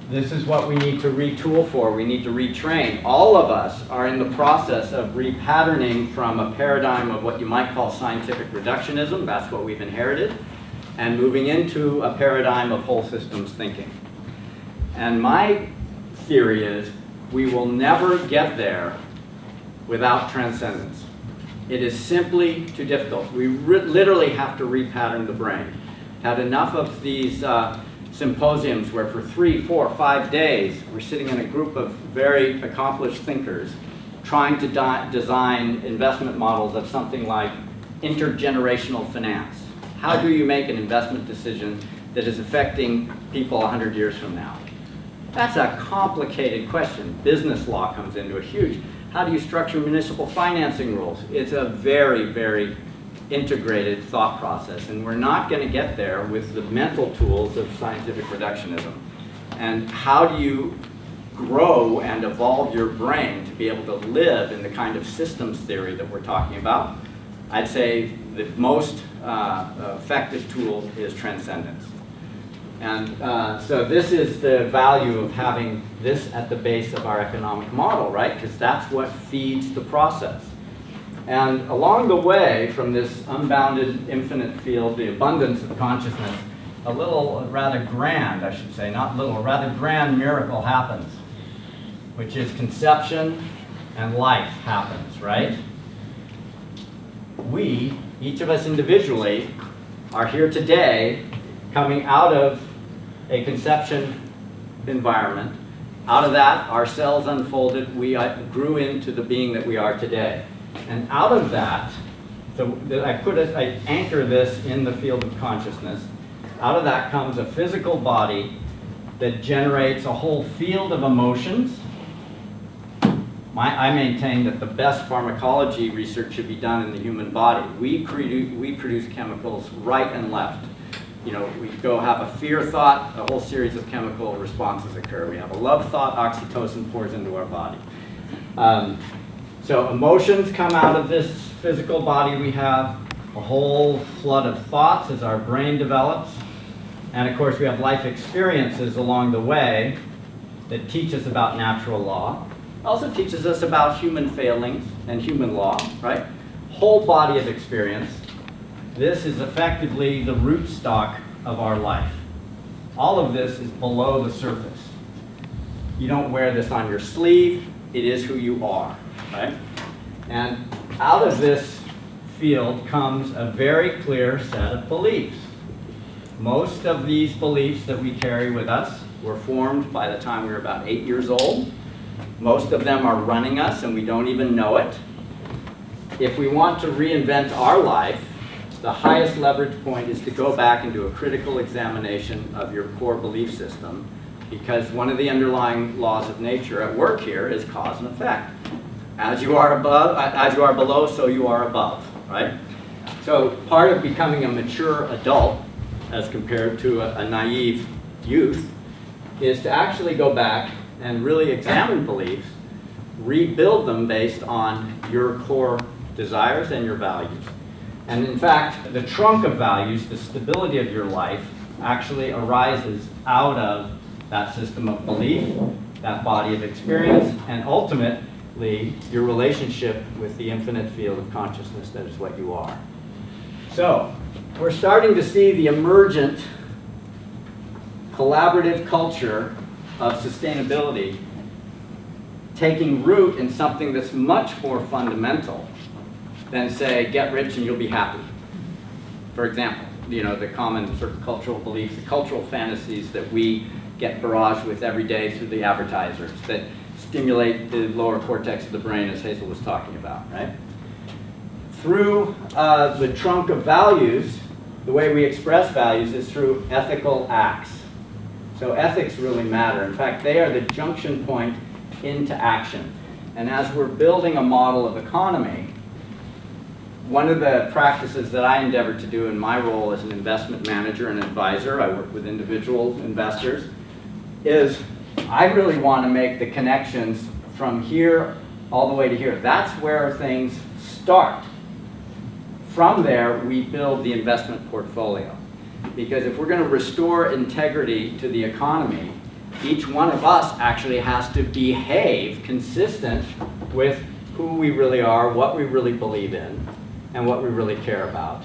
This is what we need to retool for. We need to retrain. All of us are in the process of repatterning from a paradigm of what you might call scientific reductionism, that's what we've inherited, and moving into a paradigm of whole systems thinking. And my theory is we will never get there without transcendence. It is simply too difficult. We literally have to repattern the brain. Had enough of these symposiums where for 3, 4, 5 days we're sitting in a group of very accomplished thinkers trying to design investment models of something like intergenerational finance. How do you make an investment decision that is affecting people 100 years from now? That's a complicated question. Business law comes into it huge. How do you structure municipal financing rules? It's a very, very integrated thought process, and we're not going to get there with the mental tools of scientific reductionism. And how do you grow and evolve your brain to be able to live in the kind of systems theory that we're talking about? I'd say the most effective tool is transcendence. And so this is the value of having this at the base of our economic model, right? Because that's what feeds the process. And along the way, from this unbounded infinite field, the abundance of consciousness, a little, rather grand, I should say, not little, a rather grand miracle happens, which is conception and life happens, right? We, each of us individually, are here today coming out of a conception environment. Out of that, our cells unfolded, we grew into the being that we are today. And out of that, so I anchor this in the field of consciousness. Out of that comes a physical body that generates a whole field of emotions. I maintain that the best pharmacology research should be done in the human body. We produce chemicals right and left. You know, we go have a fear thought, a whole series of chemical responses occur. We have a love thought, oxytocin pours into our body. So emotions come out of this physical body we have, a whole flood of thoughts as our brain develops. And of course we have life experiences along the way that teach us about natural law. Also teaches us about human failings and human law, right? Whole body of experience. This is effectively the rootstock of our life. All of this is below the surface. You don't wear this on your sleeve. It is who you are, right? And out of this field comes a very clear set of beliefs. Most of these beliefs that we carry with us were formed by the time we were about 8 years old. Most of them are running us and we don't even know it. If we want to reinvent our life, the highest leverage point is to go back and do a critical examination of your core belief system, because one of the underlying laws of nature at work here is cause and effect. As you are below, so you are above, right? So part of becoming a mature adult, as compared to a naive youth, is to actually go back and really examine beliefs, rebuild them based on your core desires and your values. And in fact, the trunk of values, the stability of your life, actually arises out of that system of belief, that body of experience, and ultimately your relationship with the infinite field of consciousness that is what you are. So we're starting to see the emergent collaborative culture of sustainability taking root in something that's much more fundamental than say, get rich and you'll be happy. For example, you know, the common sort of cultural beliefs, the cultural fantasies that we get barraged with every day through the advertisers that stimulate the lower cortex of the brain, as Hazel was talking about, right? Through the trunk of values, the way we express values is through ethical acts. So ethics really matter. In fact, they are the junction point into action. And as we're building a model of economy, one of the practices that I endeavor to do in my role as an investment manager and advisor, I work with individual investors, is I really want to make the connections from here all the way to here. That's where things start. From there, we build the investment portfolio. Because if we're going to restore integrity to the economy, each one of us actually has to behave consistent with who we really are, what we really believe in, and what we really care about.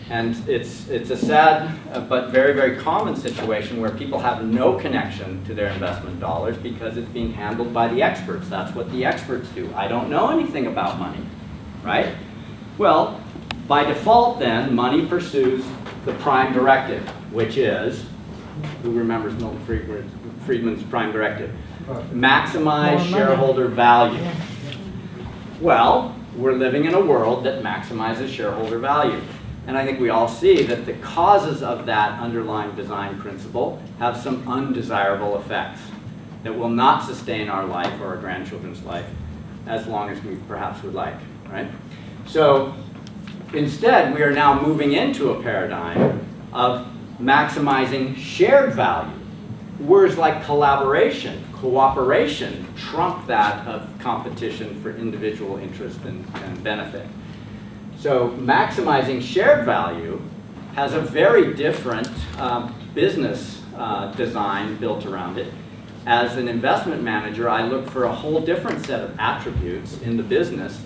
And it's a sad but very, very common situation where people have no connection to their investment dollars because it's being handled by the experts. That's what the experts do. I don't know anything about money, right? Well, by default then, money pursues the prime directive, which is, who remembers Milton Friedman's prime directive? Maximize shareholder value. Well, we're living in a world that maximizes shareholder value. And I think we all see that the causes of that underlying design principle have some undesirable effects that will not sustain our life or our grandchildren's life as long as we perhaps would like, right? So instead, we are now moving into a paradigm of maximizing shared value. Words like collaboration, cooperation, trump that of competition for individual interest and benefit. So maximizing shared value has a very different business design built around it. As an investment manager, I look for a whole different set of attributes in the business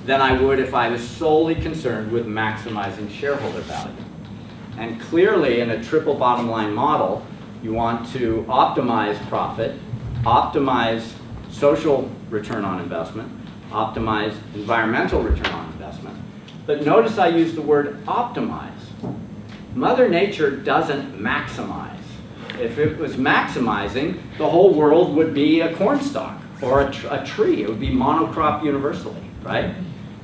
than I would if I was solely concerned with maximizing shareholder value. And clearly, in a triple bottom line model, you want to optimize profit, optimize social return on investment, optimize environmental return on investment. But notice I use the word optimize. Mother Nature doesn't maximize. If it was maximizing, the whole world would be a cornstalk or a tree. It would be monocrop universally, right?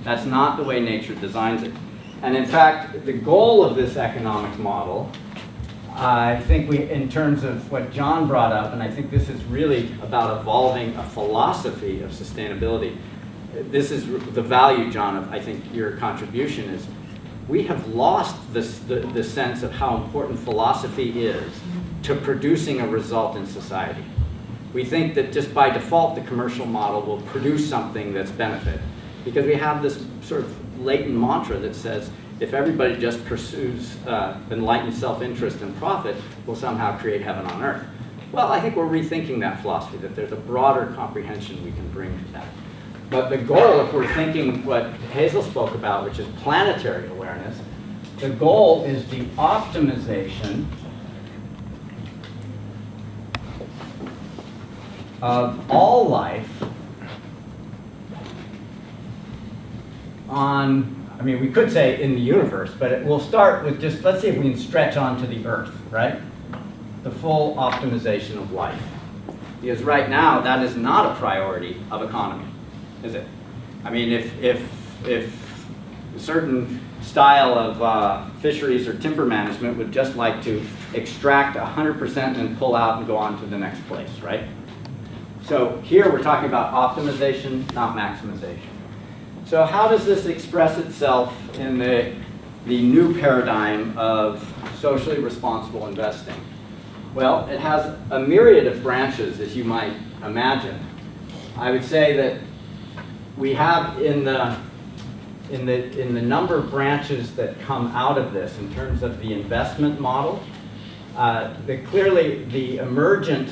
That's not the way nature designs it. And in fact, the goal of this economic model, I think in terms of what John brought up, and I think this is really about evolving a philosophy of sustainability. This is the value, John, of I think your contribution is we have lost the sense of how important philosophy is to producing a result in society. We think that just by default the commercial model will produce something that's benefit, because we have this sort of latent mantra that says if everybody just pursues enlightened self-interest and profit, we'll somehow create heaven on earth. Well, I think we're rethinking that philosophy, that there's a broader comprehension we can bring to that. But the goal, if we're thinking what Hazel spoke about, which is planetary awareness, the goal is the optimization of all life on, I mean, we could say in the universe, but we'll start with just, let's see if we can stretch onto the Earth, right? The full optimization of life. Because right now, that is not a priority of economy, is it? I mean, if a certain style of fisheries or timber management would just like to extract 100% and pull out and go on to the next place, right? So here we're talking about optimization, not maximization. So how does this express itself in the new paradigm of socially responsible investing? Well, it has a myriad of branches, as you might imagine. I would say that we have in the number of branches that come out of this in terms of the investment model, clearly the emergent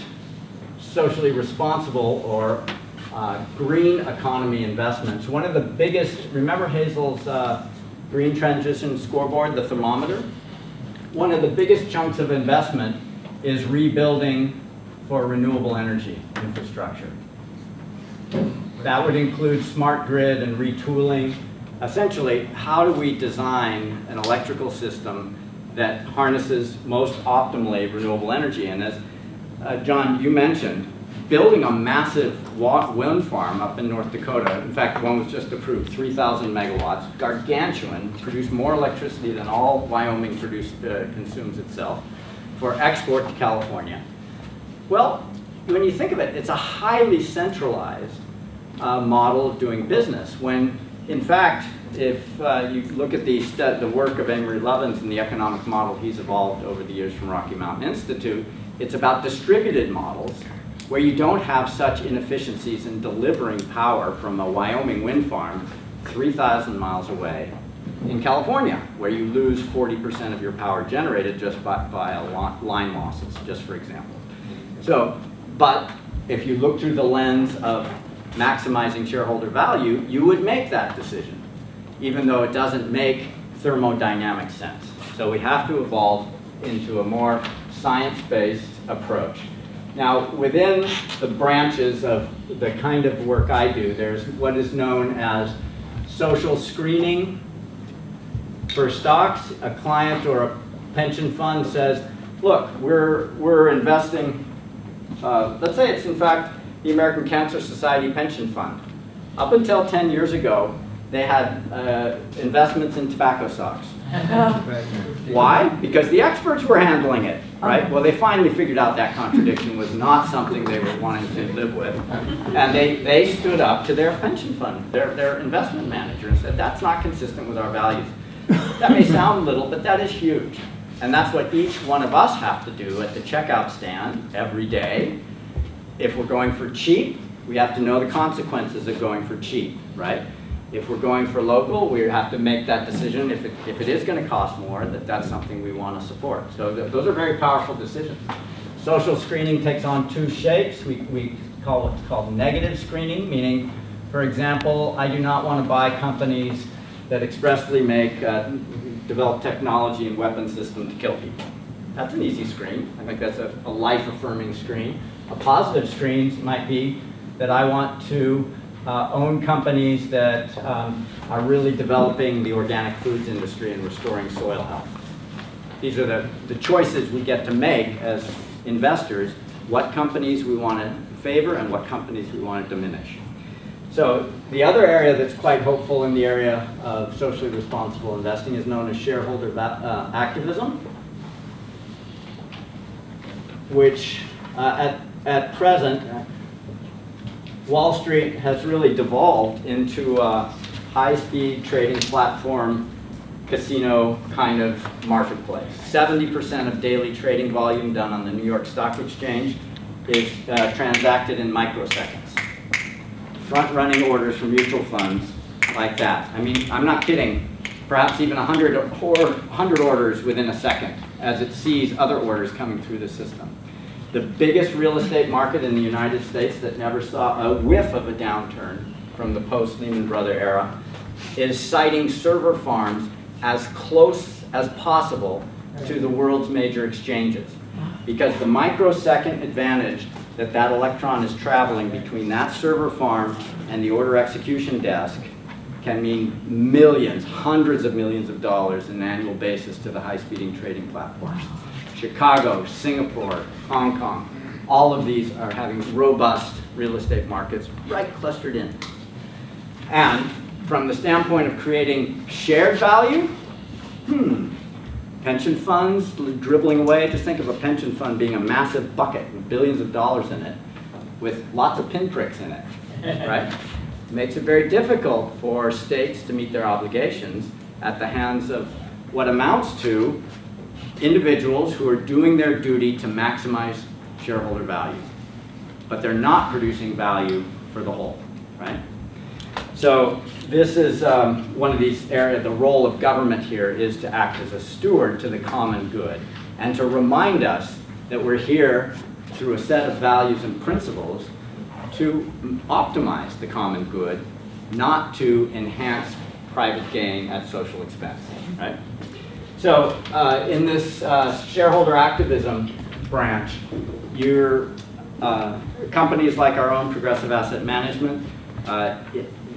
socially responsible or green economy investments. One of the biggest, remember Hazel's green transition scoreboard, the thermometer? One of the biggest chunks of investment is rebuilding for renewable energy infrastructure. That would include smart grid and retooling. essentially, how do we design an electrical system that harnesses most optimally renewable energy? And as John, you mentioned, building a massive wind farm up in North Dakota, in fact, one was just approved, 3,000 megawatts, gargantuan, produced more electricity than all Wyoming consumes itself, for export to California. Well, when you think of it, it's a highly centralized model of doing business, when in fact, if you look at the work of Amory Lovins and the economic model he's evolved over the years from Rocky Mountain Institute, it's about distributed models where you don't have such inefficiencies in delivering power from a Wyoming wind farm 3,000 miles away in California, where you lose 40% of your power generated just via line losses, just for example. So, but if you look through the lens of maximizing shareholder value, you would make that decision, even though it doesn't make thermodynamic sense. So we have to evolve into a more science-based approach. Now, within the branches of the kind of work I do, there's what is known as social screening for stocks. A client or a pension fund says, look, we're investing, let's say it's in fact the American Cancer Society Pension Fund. Up until 10 years ago, they had investments in tobacco stocks. Why? Because the experts were handling it, right? Well, they finally figured out that contradiction was not something they were wanting to live with. And they stood up to their pension fund, their investment manager, and said, that's not consistent with our values. That may sound little, but that is huge. And that's what each one of us have to do at the checkout stand every day. If we're going for cheap, we have to know the consequences of going for cheap, right? If we're going for local, we have to make that decision if it is going to cost more, that's something we want to support. So those are very powerful decisions. Social screening takes on two shapes. We call what's called negative screening, meaning, for example, I do not want to buy companies that expressly develop technology and weapon system to kill people. That's an easy screen. I think that's a life-affirming screen. A positive screen might be that I want to own companies that are really developing the organic foods industry and restoring soil health. These are the choices we get to make as investors, what companies we want to favor and what companies we want to diminish. So the other area that's quite hopeful in the area of socially responsible investing is known as shareholder activism, which at present, Wall Street has really devolved into a high-speed trading platform, casino kind of marketplace. 70% of daily trading volume done on the New York Stock Exchange is transacted in microseconds. Front-running orders from mutual funds like that. I mean, I'm not kidding. Perhaps even 100 orders within a second as it sees other orders coming through the system. The biggest real estate market in the United States that never saw a whiff of a downturn from the post-Lehman Brothers era is citing server farms as close as possible to the world's major exchanges. Because the microsecond advantage that electron is traveling between that server farm and the order execution desk can mean millions, hundreds of millions of dollars on an annual basis to the high-speeding trading platforms. Chicago, Singapore, Hong Kong, all of these are having robust real estate markets right clustered in. And from the standpoint of creating shared value, pension funds dribbling away. Just think of a pension fund being a massive bucket with billions of dollars in it with lots of pinpricks in it, right? It makes it very difficult for states to meet their obligations at the hands of what amounts to individuals who are doing their duty to maximize shareholder value, but they're not producing value for the whole, right? So this is one of these areas. The role of government here is to act as a steward to the common good and to remind us that we're here through a set of values and principles to optimize the common good, not to enhance private gain at social expense, right? So in this shareholder activism branch, your companies like our own Progressive Asset Management,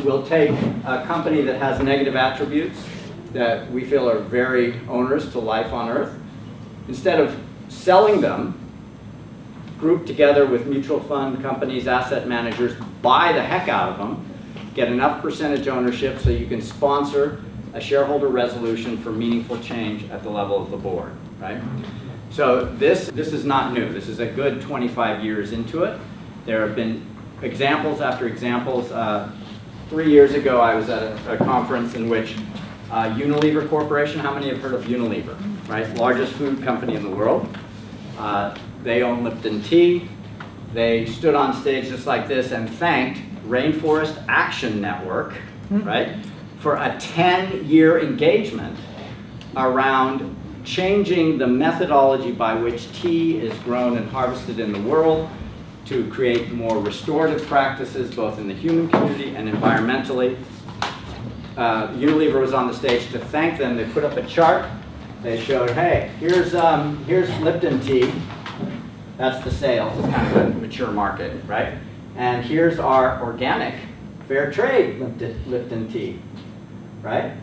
we'll take a company that has negative attributes that we feel are very onerous to life on Earth. Instead of selling them, group together with mutual fund companies, asset managers, buy the heck out of them, get enough percentage ownership so you can sponsor a shareholder resolution for meaningful change at the level of the board, right? So this is not new. This is a good 25 years into it. There have been examples after examples. 3 years ago, I was at a conference in which Unilever Corporation, how many have heard of Unilever, right? Largest food company in the world. They own Lipton tea. They stood on stage just like this and thanked Rainforest Action Network, right, for a 10-year engagement around changing the methodology by which tea is grown and harvested in the world to create more restorative practices both in the human community and environmentally. Unilever was on the stage to thank them. They put up a chart. They showed, hey, here's Lipton tea. That's the sales. It's kind of a mature market, right? And here's our organic, fair trade Lipton tea, right?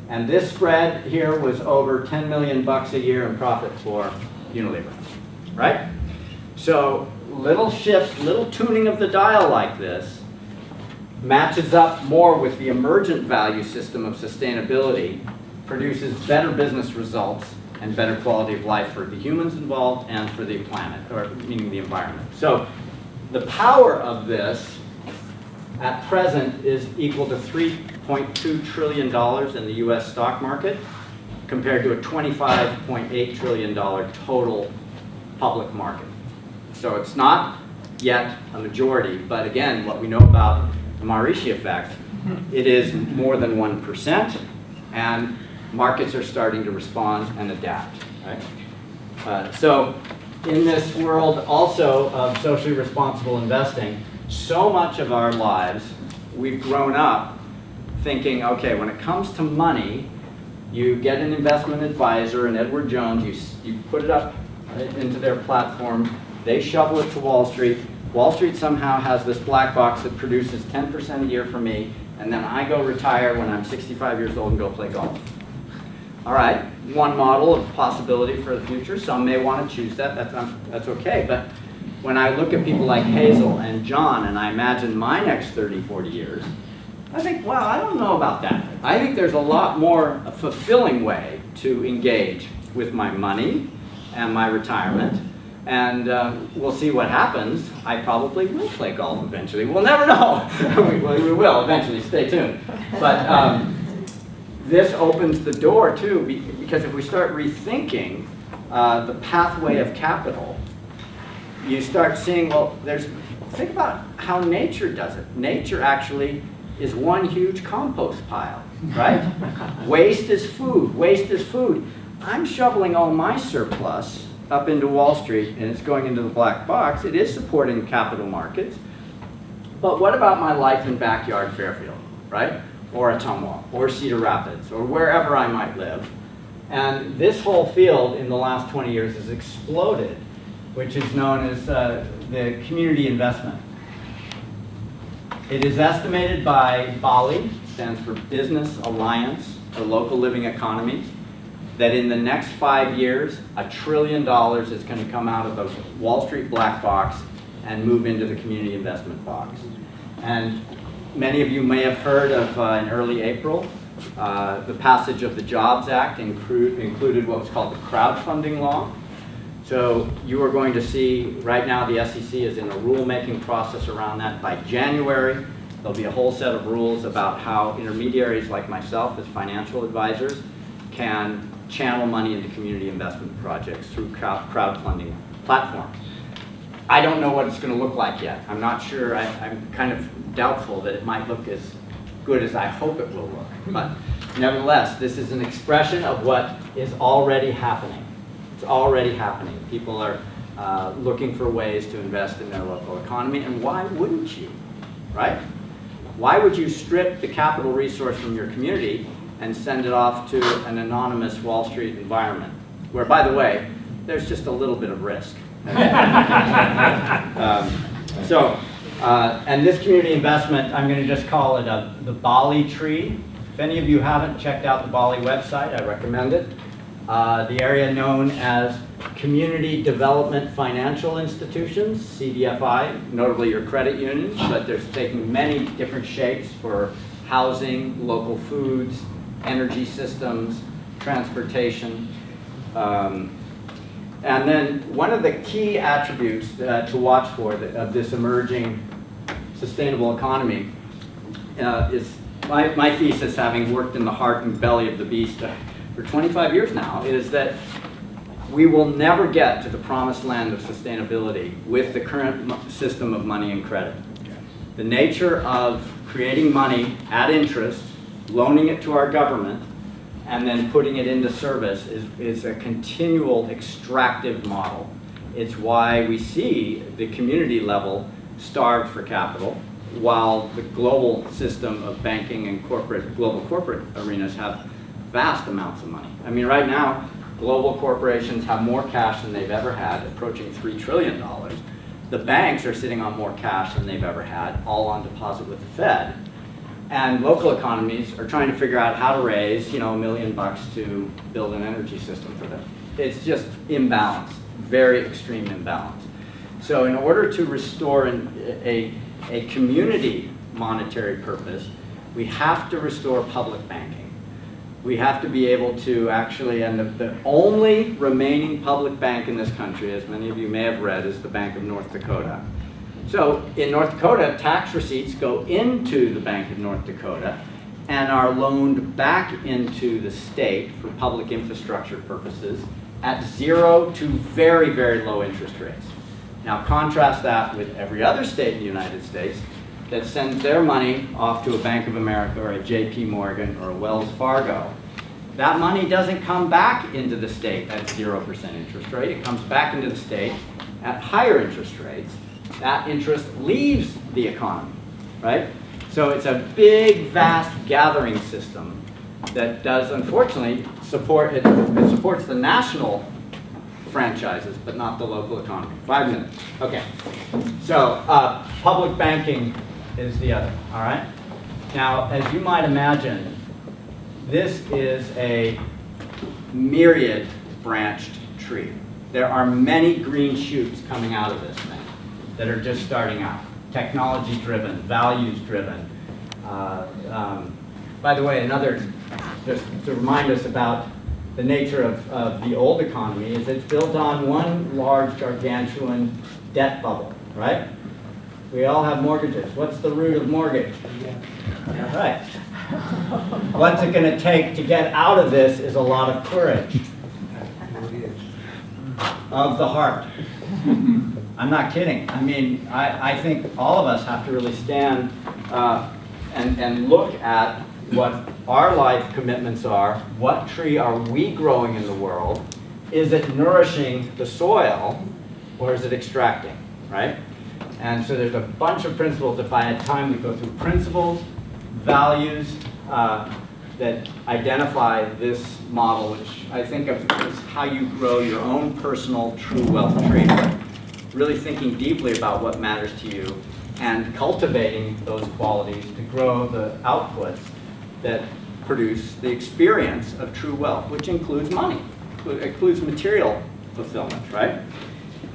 And this spread here was over $10 million a year in profit for Unilever, right? So little shifts, little tuning of the dial like this matches up more with the emergent value system of sustainability, produces better business results and better quality of life for the humans involved and for the planet, or meaning the environment. So the power of this at present is equal to $3.2 trillion in the US stock market compared to a $25.8 trillion total public market. So it's not yet a majority, but again, what we know about the Maharishi effect, it is more than 1%, and markets are starting to respond and adapt, right? So in this world also of socially responsible investing, so much of our lives, we've grown up thinking, okay, when it comes to money, you get an investment advisor, and Edward Jones, you put it up into their platform, they shovel it to Wall Street. Wall Street somehow has this black box that produces 10% a year for me, and then I go retire when I'm 65 years old and go play golf. All right, one model of possibility for the future. Some may want to choose that. That's okay. But when I look at people like Hazel and John, and I imagine my next 30, 40 years, I think, well, I don't know about that. I think there's a lot more a fulfilling way to engage with my money and my retirement. And we'll see what happens. I probably will play golf eventually. We'll never know. we will eventually. Stay tuned. But this opens the door, too, because if we start rethinking the pathway of capital, you start seeing, well, think about how nature does it. Nature actually is one huge compost pile, right? Waste is food. Waste is food. I'm shoveling all my surplus up into Wall Street, and it's going into the black box. It is supporting capital markets. But what about my life in backyard Fairfield, right? Or Ottumwa, or Cedar Rapids, or wherever I might live? And this whole field in the last 20 years has exploded, which is known as the community investment. It is estimated by BALI, stands for Business Alliance for Local Living Economies, that in the next 5 years, $1 trillion is going to come out of the Wall Street black box and move into the community investment box. And many of you may have heard of, in early April, the passage of the Jobs Act included what was called the crowdfunding law. So you are going to see, right now the SEC is in a rulemaking process around that. By January, there'll be a whole set of rules about how intermediaries like myself as financial advisors can channel money into community investment projects through crowdfunding platforms. I don't know what it's going to look like yet. I'm not sure. I'm kind of doubtful that it might look as good as I hope it will look. But nevertheless, this is an expression of what is already happening. It's already happening. People are looking for ways to invest in their local economy, and why wouldn't you, right? Why would you strip the capital resource from your community and send it off to an anonymous Wall Street environment, where, by the way, there's just a little bit of risk. So And this community investment, I'm going to just call it the Bali tree. If any of you haven't checked out the Bali website, I recommend it. The area known as Community Development Financial Institutions, CDFI, notably your credit unions, but they're taking many different shapes for housing, local foods, energy systems, transportation. And then one of the key attributes to watch for of this emerging sustainable economy is my thesis, having worked in the heart and belly of the beast for 25 years now, is that we will never get to the promised land of sustainability with the current system of money and credit. The nature of creating money at interest, loaning it to our government, and then putting it into service is a continual extractive model. It's why we see the community level starved for capital, while the global system of banking and global corporate arenas have vast amounts of money. I mean, right now, global corporations have more cash than they've ever had, approaching $3 trillion. The banks are sitting on more cash than they've ever had, all on deposit with the Fed. And local economies are trying to figure out how to raise, $1 million to build an energy system for them. It's just imbalance, very extreme imbalance. So in order to restore a community monetary purpose, we have to restore public banking. We have to be able to actually, and the only remaining public bank in this country, as many of you may have read, is the Bank of North Dakota. So in North Dakota, tax receipts go into the Bank of North Dakota and are loaned back into the state for public infrastructure purposes at 0 to very, very low interest rates. Now contrast that with every other state in the United States that sends their money off to a Bank of America or a JP Morgan or a Wells Fargo. That money doesn't come back into the state at 0% interest rate. It comes back into the state at higher interest rates. That interest leaves the economy, right? So it's a big, vast gathering system that does, unfortunately, support, it supports the national franchises, but not the local economy. 5 minutes. Okay. So public banking is the other, all right? Now, as you might imagine, this is a myriad branched tree. There are many green shoots coming out of this thing that are just starting out. Technology driven, values driven. By the way, just to remind us about the nature of the old economy is it's built on one large gargantuan debt bubble, right? We all have mortgages. What's the root of mortgage? All right. What's it going to take to get out of this is a lot of courage. Of the heart. I'm not kidding. I mean, I think all of us have to really stand and look at what our life commitments are. What tree are we growing in the world? Is it nourishing the soil, or is it extracting, right? And so there's a bunch of principles. If I had time, we'd go through principles, values that identify this model, which I think of as how you grow your own personal true wealth tree. Really thinking deeply about what matters to you and cultivating those qualities to grow the outputs that produce the experience of true wealth, which includes money, includes material fulfillment, right?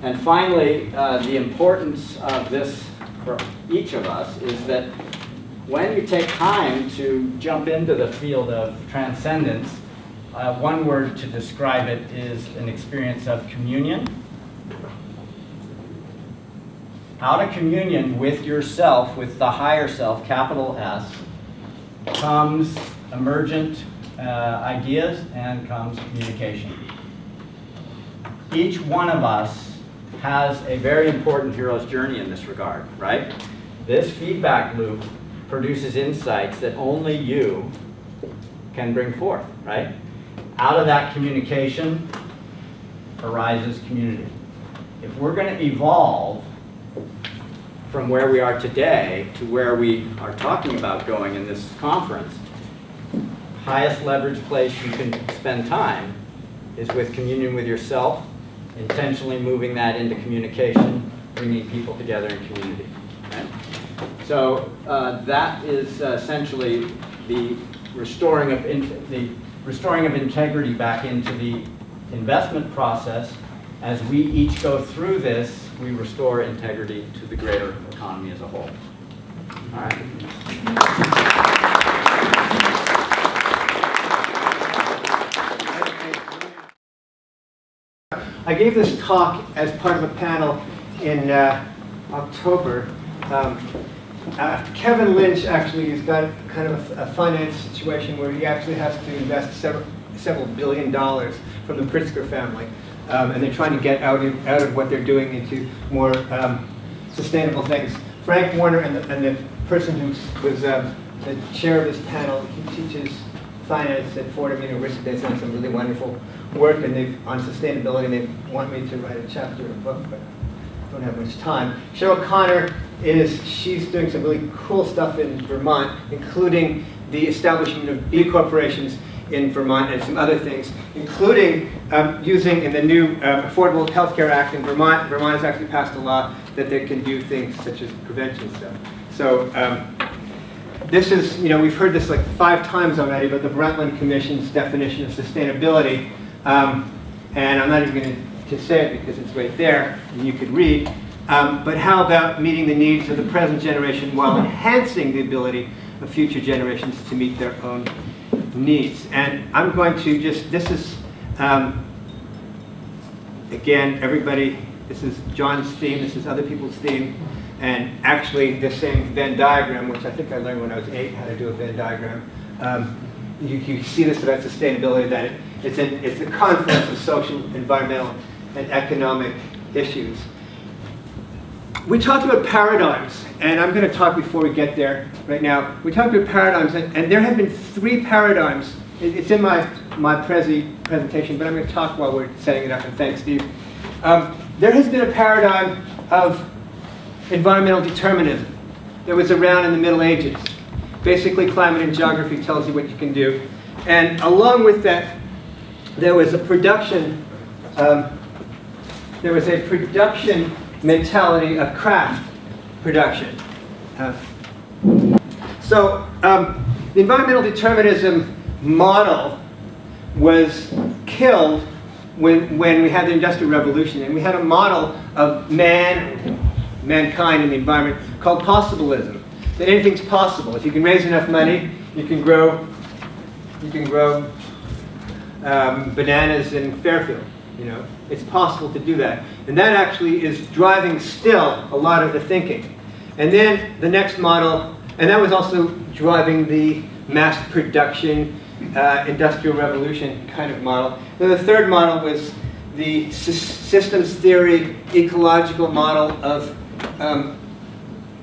And finally, the importance of this for each of us is that when you take time to jump into the field of transcendence, one word to describe it is an experience of communion. Out of communion with yourself, with the higher self, capital S, comes emergent ideas and comes communication. Each one of us has a very important hero's journey in this regard, right? This feedback loop produces insights that only you can bring forth, right? Out of that communication arises community. If we're going to evolve from where we are today to where we are talking about going in this conference, highest leverage place you can spend time is with communion with yourself, intentionally moving that into communication, bringing people together in community. Okay? So that is essentially the restoring of integrity back into the investment process. As we each go through this, we restore integrity to the greater economy as a whole. All right. I gave this talk as part of a panel in October. Kevin Lynch actually has got kind of a finance situation where he actually has to invest several $billion from the Pritzker family. And they're trying to get out of what they're doing into more sustainable things. Frank Warner and the person who was the chair of this panel, he teaches finance at Fordham University. They've done some really wonderful work on sustainability, and they want me to write a chapter in a book, but I don't have much time. Cheryl Connor she's doing some really cool stuff in Vermont, including the establishment of B corporations in Vermont and some other things, including using in the new Affordable Health Care Act in Vermont. Vermont has actually passed a law that they can do things such as prevention stuff. So this is, we've heard this like 5 times already, but the Brundtland Commission's definition of sustainability, and I'm not even going to say it because it's right there, and you could read, but how about meeting the needs of the present generation while enhancing the ability of future generations to meet their own needs? And I'm going to this is, again, everybody, this is John's theme, this is other people's theme, and actually the same Venn diagram, which I think I learned when I was 8, how to do a Venn diagram. You see this about sustainability, that it's a confluence of social, environmental, and economic issues. We talked about paradigms, and I'm going to talk before we get there right now. We talked about paradigms, and there have been 3 paradigms. It's in my presentation, but I'm going to talk while we're setting it up, and thanks, Steve. There has been a paradigm of environmental determinism that was around in the Middle Ages. Basically, climate and geography tells you what you can do. And along with that, there was a production mentality of craft production. So the environmental determinism model was killed when we had the Industrial Revolution, and we had a model of mankind and the environment called possibilism. That anything's possible. If you can raise enough money, you can grow bananas in Fairfield. It's possible to do that. And that actually is driving still a lot of the thinking. And then the next model, and that was also driving the mass production, industrial revolution kind of model. Then the third model was the systems theory, ecological model of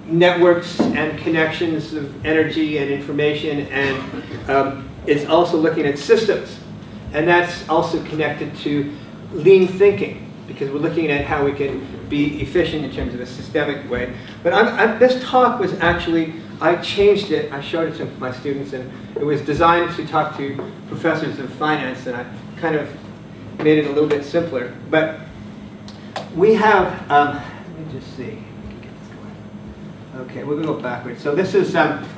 networks and connections of energy and information, and it's also looking at systems. And that's also connected to lean thinking, because we're looking at how we can be efficient in terms of a systemic way. But this talk was actually, I changed it, I showed it to my students, and it was designed to talk to professors of finance, and I kind of made it a little bit simpler. But we have, let me just see. Okay, we're going to go backwards. So this is,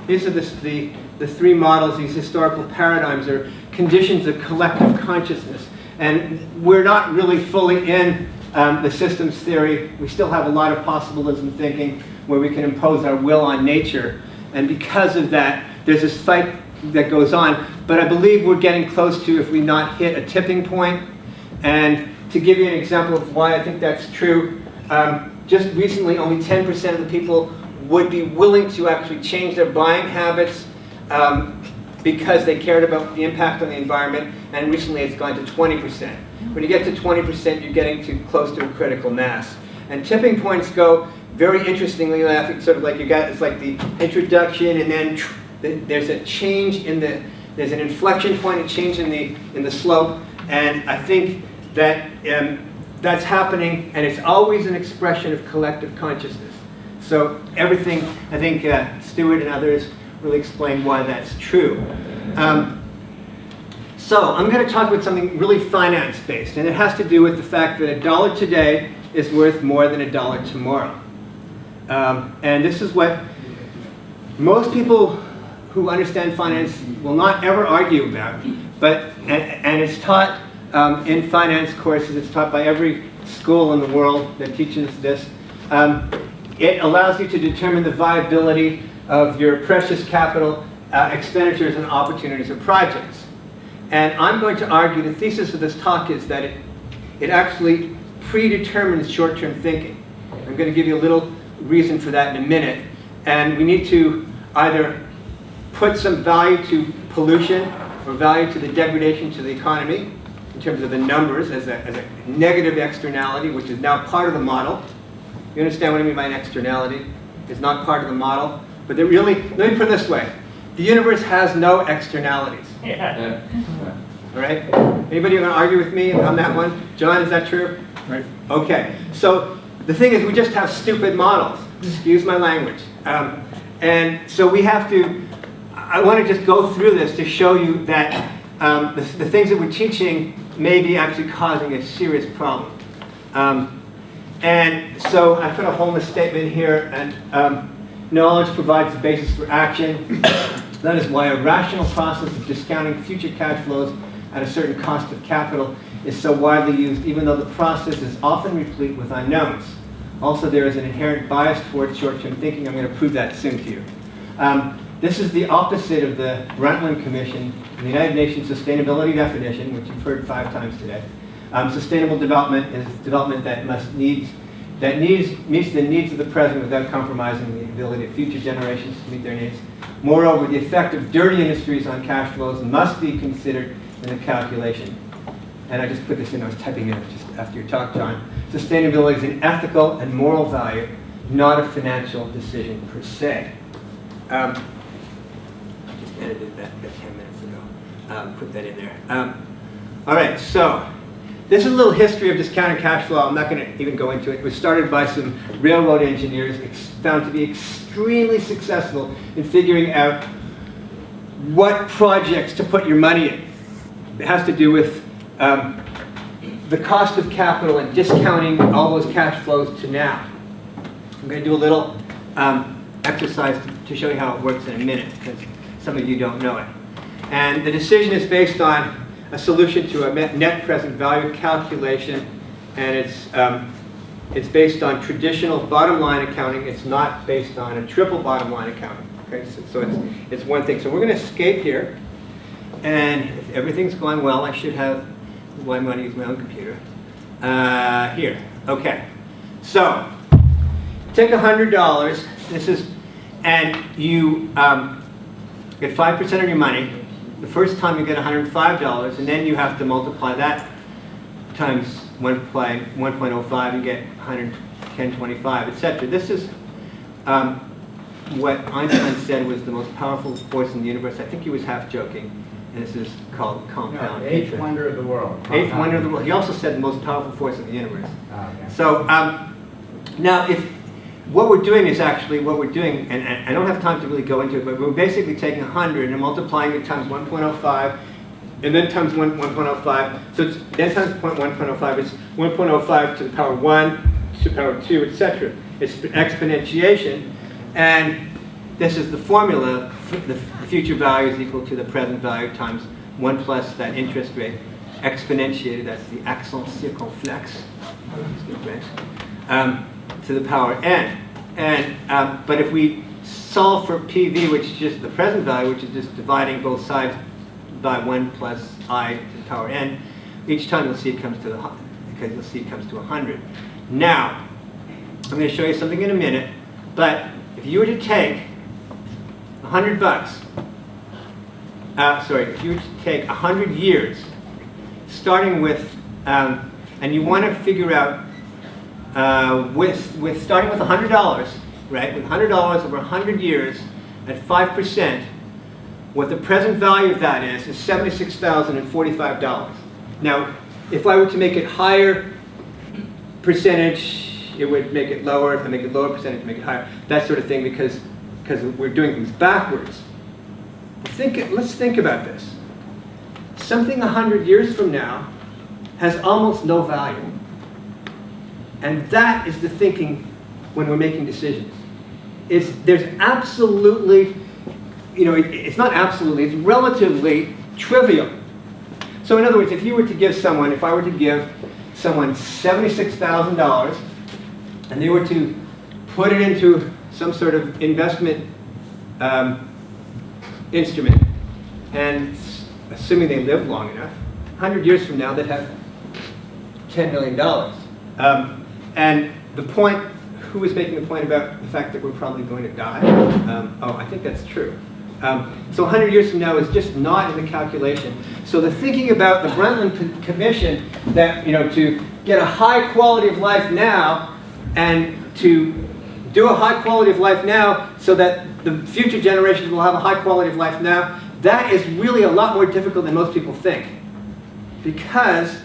these are the 3 models. These historical paradigms are conditions of collective consciousness. And we're not really fully in the systems theory. We still have a lot of possibilism thinking where we can impose our will on nature. And because of that, there's this fight that goes on. But I believe we're getting close to, if we not hit a tipping point. And to give you an example of why I think that's true, just recently only 10% of the people would be willing to actually change their buying habits because they cared about the impact on the environment, and recently it's gone to 20%. When you get to 20%, you're getting too close to a critical mass. And tipping points go very interestingly, I think sort of like it's like the introduction, and then there's a change there's an inflection point, a change in the slope, and I think that that's happening, and it's always an expression of collective consciousness. So everything, I think Stuart and others really explain why that's true. So I'm going to talk about something really finance-based, and it has to do with the fact that $1 today is worth more than $1 tomorrow. And this is what most people who understand finance will not ever argue about, and it's taught in finance courses. It's taught by every school in the world that teaches this. It allows you to determine the viability of your precious capital expenditures and opportunities of projects. And I'm going to argue the thesis of this talk is that it actually predetermines short-term thinking. I'm going to give you a little reason for that in a minute. And we need to either put some value to pollution or value to the degradation to the economy in terms of the numbers as a negative externality, which is now part of the model. You understand what I mean by an externality? It's not part of the model. But let me put it this way. The universe has no externalities. Yeah. All right? Anybody going to argue with me on that one? John, is that true? Right. Okay. So the thing is, we just have stupid models. Excuse my language. And so we have to, I want to just go through this to show you that the things that we're teaching may be actually causing a serious problem. And so I put a wholeness statement here, and knowledge provides the basis for action. That is why a rational process of discounting future cash flows at a certain cost of capital is so widely used, even though the process is often replete with unknowns. Also, there is an inherent bias towards short-term thinking. I'm going to prove that soon to you. This is the opposite of the Brundtland Commission, the United Nations Sustainability Definition, which you've heard 5 times today. Sustainable development is development that meets the needs of the present without compromising the ability of future generations to meet their needs. Moreover, the effect of dirty industries on cash flows must be considered in the calculation. And I just put this in, I was typing it just after your talk, John. Sustainability is an ethical and moral value, not a financial decision per se. I just edited that 10 minutes ago. Put that in there. All right, so this is a little history of discounted cash flow. I'm not going to even go into it. It was started by some railroad engineers, found to be extremely successful in figuring out what projects to put your money in. It has to do with the cost of capital and discounting all those cash flows to now. I'm going to do a little exercise to show you how it works in a minute, because some of you don't know it. And the decision is based on a solution to a net present value calculation, and it's based on traditional bottom line accounting. It's not based on a triple bottom line accounting. Okay, so it's one thing. So we're going to escape here, and if everything's going well, I should have. Well, I'm going to use my own computer. Here. Okay. So take $100. This is, and you get 5% of your money. The first time you get $105, and then you have to multiply that times 1.05, you get 110.25, etc. This is what Einstein said was the most powerful force in the universe. I think he was half joking, and this is called compound interest. Eighth wonder of the world. Eighth wonder of the world. He also said the most powerful force in the universe. Okay. So now, what we're doing is actually what we're doing, and I don't have time to really go into it, but we're basically taking 100 and multiplying it times 1.05, and then times 1.05. So it's then times 1.05. It's 1.05 to the power 1, to the power 2, etc. It's exponentiation, and this is the formula. The future value is equal to the present value times 1 plus that interest rate exponentiated. That's the axial circumflex. To the power n. And but if we solve for PV, which is just the present value, which is just dividing both sides by 1 plus I to the power n, each time you'll see it comes to because you'll see it comes to 100. Now, I'm going to show you something in a minute, but if you were to take $100, if you were to take 100 years, starting with, and you want to figure out starting with $100, right? With $100 over 100 years at 5%, what the present value of that is $76,045. Now, if I were to make it higher percentage, it would make it lower. If I make it lower percentage, make it higher. That sort of thing, because we're doing things backwards. Let's think about this. Something 100 years from now has almost no value. And that is the thinking when we're making decisions. There's absolutely, it's not absolutely, it's relatively trivial. So in other words, if I were to give someone $76,000 and they were to put it into some sort of investment instrument, and assuming they live long enough, 100 years from now they'd have $10 million. And the point, who was making the point about the fact that we're probably going to die? I think that's true. So 100 years from now is just not in the calculation. So the thinking about the Brundtland Commission that, to get a high quality of life now and to do a high quality of life now so that the future generations will have a high quality of life now, that is really a lot more difficult than most people think. Because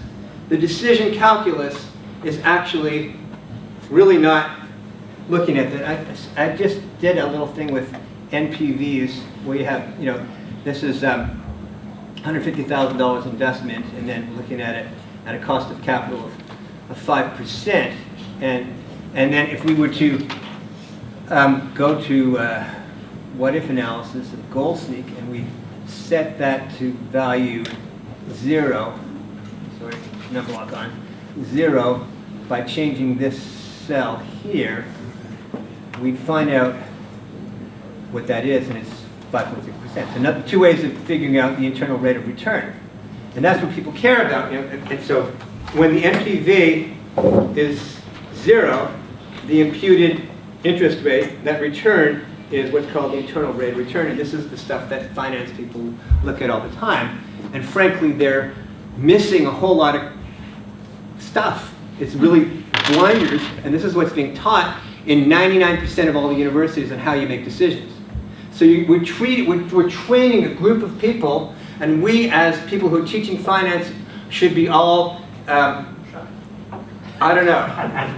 the decision calculus is actually really not looking at that. I just did a little thing with NPVs where you have, this is $150,000 investment, and then looking at it at a cost of capital of 5%. And then if we were to go to what if analysis of goal sneak, and we set that to value 0, sorry, number lock on, 0, by changing this cell here, we'd find out what that is, and it's 5.6%. So two ways of figuring out the internal rate of return. And that's what people care about. And so when the NPV is 0, the imputed interest rate, that return, is what's called the internal rate of return. And this is the stuff that finance people look at all the time. And frankly, they're missing a whole lot of stuff. It's really blinders, and this is what's being taught in 99% of all the universities on how you make decisions. So we're training a group of people, and we as people who are teaching finance should be all,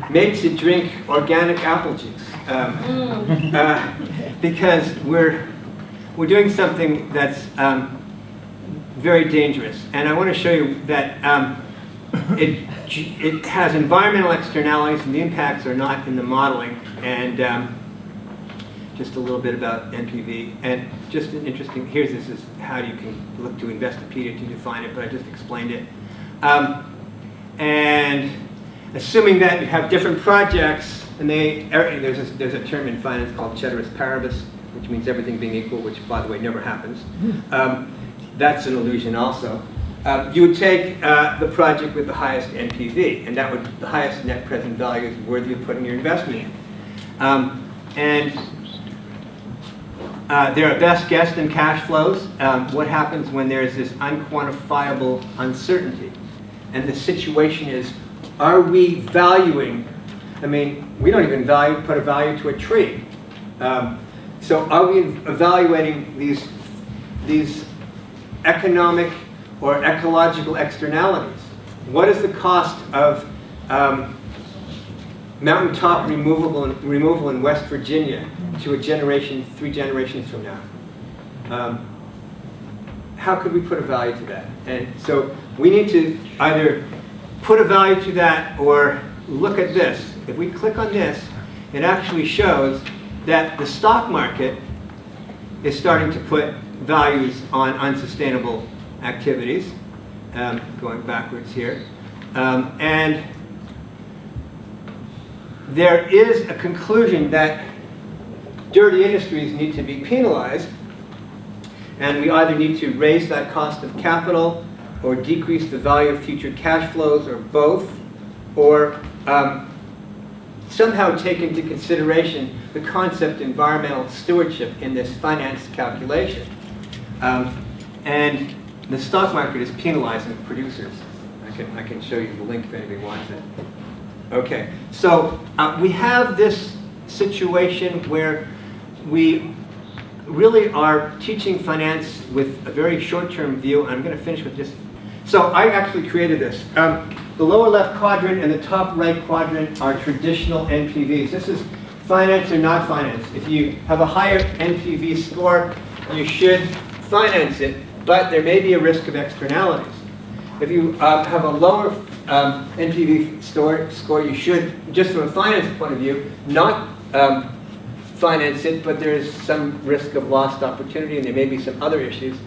made to drink organic apple juice. Because we're doing something that's very dangerous. And I want to show you that it has environmental externalities, and the impacts are not in the modeling. And just a little bit about NPV. And just an interesting, this is how you can look to Investopedia to define it, but I just explained it. And assuming that you have different projects, and there's a term in finance called ceteris paribus, which means everything being equal, which, by the way, never happens. That's an illusion also. You would take the project with the highest NPV, and the highest net present value is worthy of putting your investment in. There are best guessed in cash flows. What happens when there's this unquantifiable uncertainty? And the situation is, are we valuing, we don't even put a value to a tree. So are we evaluating these economic or ecological externalities? What is the cost of mountaintop removal in West Virginia to a generation, 3 generations from now? How could we put a value to that? And so we need to either put a value to that or look at this. If we click on this, it actually shows that the stock market is starting to put values on unsustainable activities, going backwards here. And there is a conclusion that dirty industries need to be penalized, and we either need to raise that cost of capital or decrease the value of future cash flows, or both, or somehow take into consideration the concept of environmental stewardship in this finance calculation. And the stock market is penalizing producers. I can show you the link if anybody wants it. Okay, so we have this situation where we really are teaching finance with a very short-term view. I'm going to finish with this. So I actually created this. The lower left quadrant and the top right quadrant are traditional NPVs. This is finance or not finance. If you have a higher NPV score, you should finance it, but there may be a risk of externalities. if you have a lower NPV score, you should, just from a finance point of view, not finance it, but there's some risk of lost opportunity, and there may be some other issues.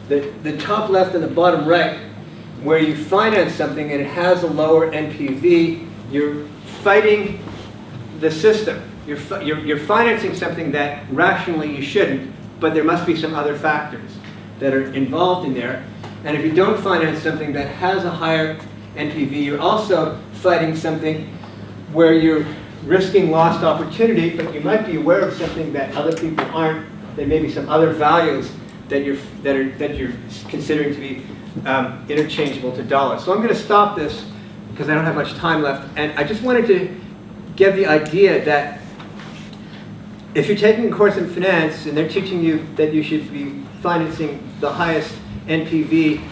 The top left and the bottom right, where you finance something and it has a lower NPV, you're fighting the system. You're financing something that rationally you shouldn't, but there must be some other factors that are involved in there. And if you don't finance something that has a higher NPV, you're also fighting something where you're risking lost opportunity, but you might be aware of something that other people aren't. There may be some other values that you're considering to be interchangeable to dollars. So I'm going to stop this because I don't have much time left, and I just wanted to give the idea that if you're taking a course in finance and they're teaching you that you should be financing the highest NPV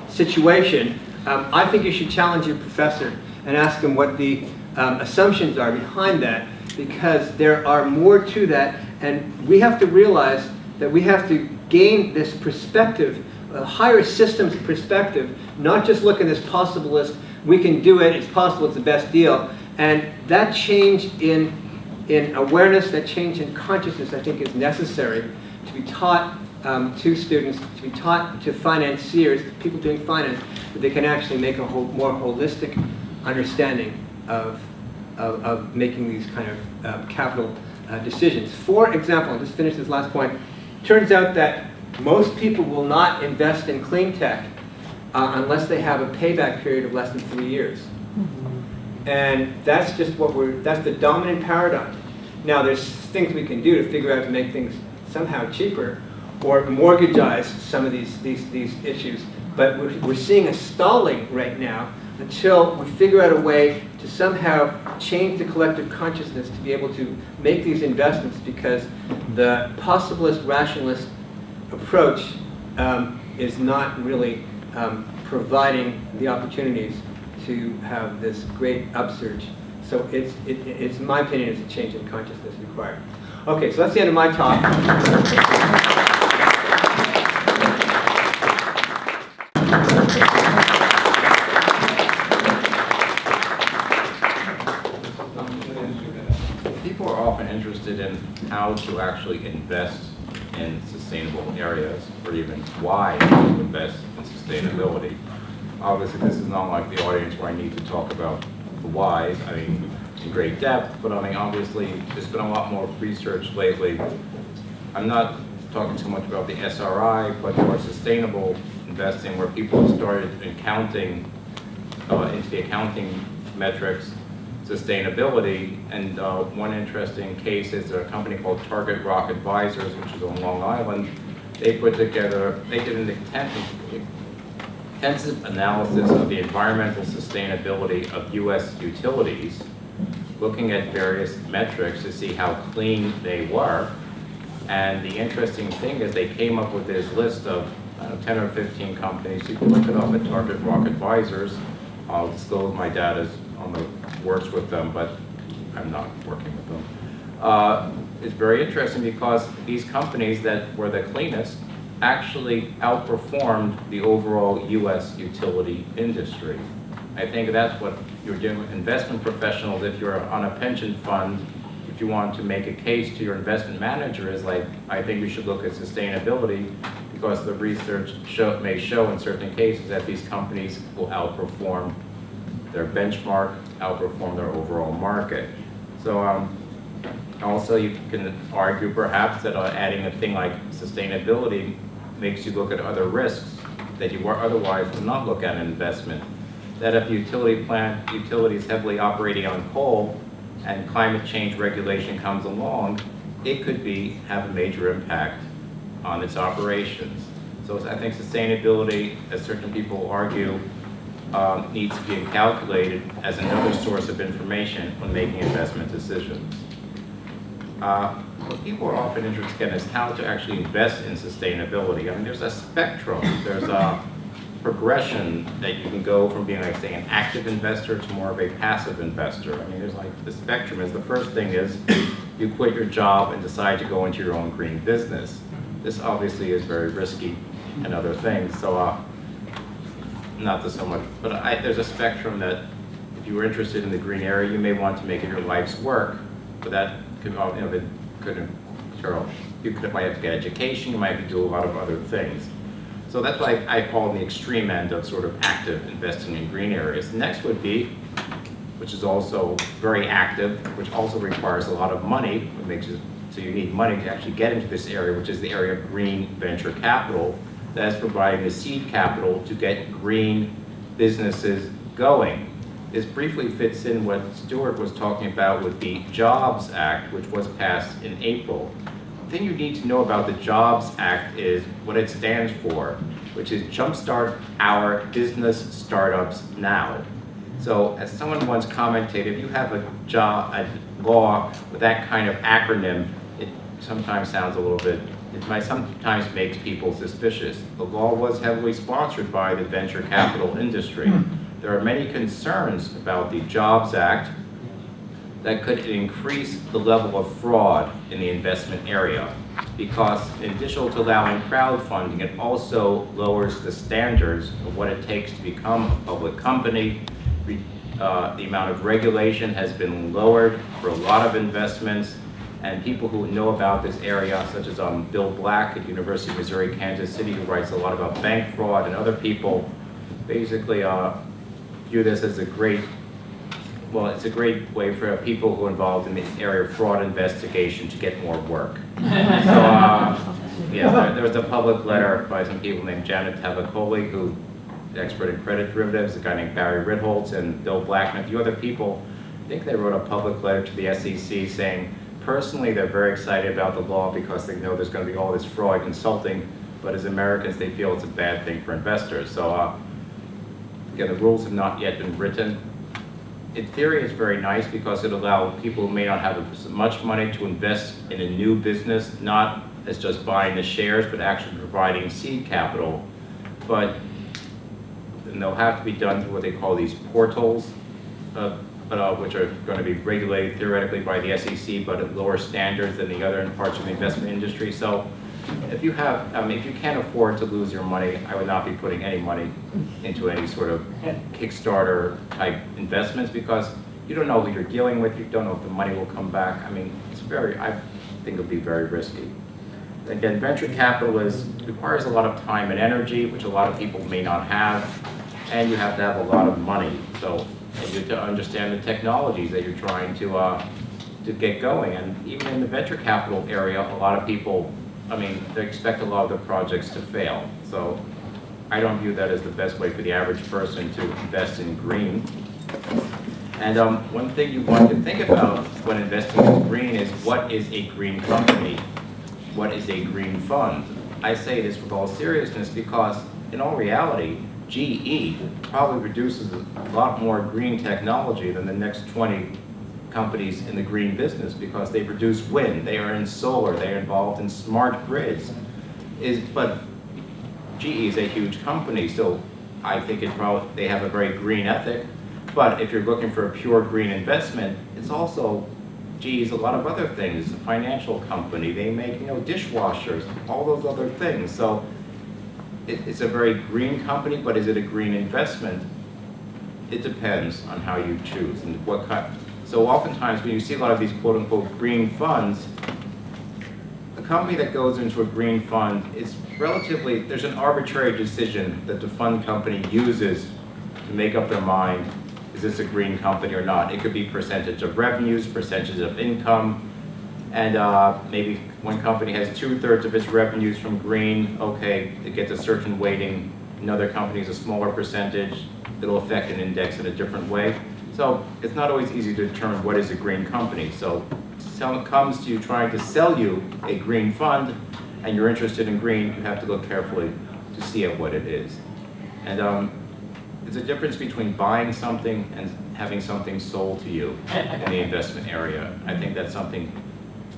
situation, I think you should challenge your professor and ask him what the assumptions are behind that, because there are more to that, and we have to realize that we have to gain this perspective, a higher systems perspective, not just look at this possibilist, we can do it, it's possible, it's the best deal. And that change in awareness, that change in consciousness, I think is necessary to be taught to students, to be taught to financiers, to people doing finance, that they can actually make a more holistic understanding of making these kind of capital decisions. For example, I'll just finish this last point. Turns out that most people will not invest in clean tech unless they have a payback period of less than 3 years. And that's just that's the dominant paradigm. Now there's things we can do to figure out to make things somehow cheaper or mortgagize some of these issues. But we're seeing a stalling right now until we figure out a way to somehow change the collective consciousness to be able to make these investments, because the possibilist, rationalist approach is not really providing the opportunities to have this great upsurge. So it's my opinion, it's a change in consciousness required. Okay, so that's the end of my talk. People are often interested in how to actually invest in sustainable areas, or even why to invest in sustainability. Obviously, this is not like the audience where I need to talk about the whys, I mean, in great depth, but I mean, obviously, there's been a lot more research lately. I'm not talking so much about the SRI, but more sustainable investing, where people have started counting into the accounting metrics sustainability. And one interesting case is a company called Target Rock Advisors, which is on Long Island. They did an intensive analysis of the environmental sustainability of U.S. utilities, looking at various metrics to see how clean they were. And the interesting thing is they came up with this list of 10 or 15 companies. You can look it up at Target Rock Advisors. I'll disclose my data works with them, but I'm not working with them. It's very interesting because these companies that were the cleanest actually outperformed the overall U.S. utility industry. I think that's what you're doing with investment professionals. If you're on a pension fund, if you want to make a case to your investment manager, is like, I think you should look at sustainability, because the research may show in certain cases that these companies will outperform their benchmark, outperform their overall market. So also you can argue perhaps that adding a thing like sustainability makes you look at other risks that you otherwise would not look at in investment. That if utility is heavily operating on coal and climate change regulation comes along, it could have a major impact on its operations. So I think sustainability, as certain people argue, needs to be calculated as another source of information when making investment decisions. What people are often interested in is how to actually invest in sustainability. I mean, there's a spectrum. There's a progression that you can go from being, like, say, an active investor to more of a passive investor. I mean, there's like the spectrum is, the first thing is you quit your job and decide to go into your own green business. This obviously is very risky and other things. So not so much, but there's a spectrum that if you were interested in the green area, you may want to make it your life's work, but that could, that could, might have to get education, you might have to do a lot of other things. So that's why I call it the extreme end of sort of active investing in green areas. Next would be, which is also very active, which also requires a lot of money, which makes it so you need money to actually get into this area, which is the area of green venture capital. That is providing the seed capital to get green businesses going. This briefly fits in what Stuart was talking about with the Jobs Act, which was passed in April. The thing you need to know about the Jobs Act is what it stands for, which is Jumpstart Our Business Startups Now. So as someone once commented, if you have a law with that kind of acronym, it sometimes sounds a little bit, it might sometimes makes people suspicious. The law was heavily sponsored by the venture capital industry. There are many concerns about the Jobs Act that could increase the level of fraud in the investment area, because in addition to allowing crowdfunding, it also lowers the standards of what it takes to become a public company. The amount of regulation has been lowered for a lot of investments, and people who know about this area, such as Bill Black at University of Missouri, Kansas City, who writes a lot about bank fraud, and other people basically view this as a great, well, it's a great way for people who are involved in the area of fraud investigation to get more work. So, yeah, there was a public letter by some people named Janet Tavakoli, who expert in credit derivatives, a guy named Barry Ritholtz, and Bill Black, and a few other people. I think they wrote a public letter to the SEC saying, personally, they're very excited about the law because they know there's going to be all this fraud consulting, but as Americans, they feel it's a bad thing for investors. So, again, the rules have not yet been written. In theory, it's very nice because it allows people who may not have as much money to invest in a new business, not as just buying the shares, but actually providing seed capital. But and they'll have to be done through what they call these portals, which are going to be regulated theoretically by the SEC, but at lower standards than the other parts of the investment industry. So if you have, if you can't afford to lose your money, I would not be putting any money into any sort of Kickstarter type investments, because you don't know who you're dealing with, you don't know if the money will come back. I mean, I think it'll be very risky. Again, venture capital requires a lot of time and energy, which a lot of people may not have, and you have to have a lot of money. So you have to understand the technologies that you're trying to get going. And even in the venture capital area, a lot of people, they expect a lot of the projects to fail. So I don't view that as the best way for the average person to invest in green. And one thing you want to think about when investing in green is, what is a green company? What is a green fund? I say this with all seriousness because, in all reality, GE probably produces a lot more green technology than the next 20 companies in the green business, because they produce wind, they are in solar, they are involved in smart grids. But GE is a huge company, so I think they have a very green ethic. But if you're looking for a pure green investment, it's also GE's a lot of other things. It's a financial company, they make dishwashers, all those other things. So it's a very green company, but is it a green investment? It depends on how you choose and what kind. So oftentimes when you see a lot of these quote unquote green funds, a company that goes into a green fund is relatively, there's an arbitrary decision that the fund company uses to make up their mind, is this a green company or not? It could be percentage of revenues, percentage of income, and maybe one company has 2/3 of its revenues from green, okay, it gets a certain weighting. Another company is a smaller percentage, it'll affect an index in a different way. So it's not always easy to determine what is a green company. So when it comes to trying to sell you a green fund and you're interested in green, you have to look carefully to see at what it is. And there's a difference between buying something and having something sold to you in the investment area. I think that's something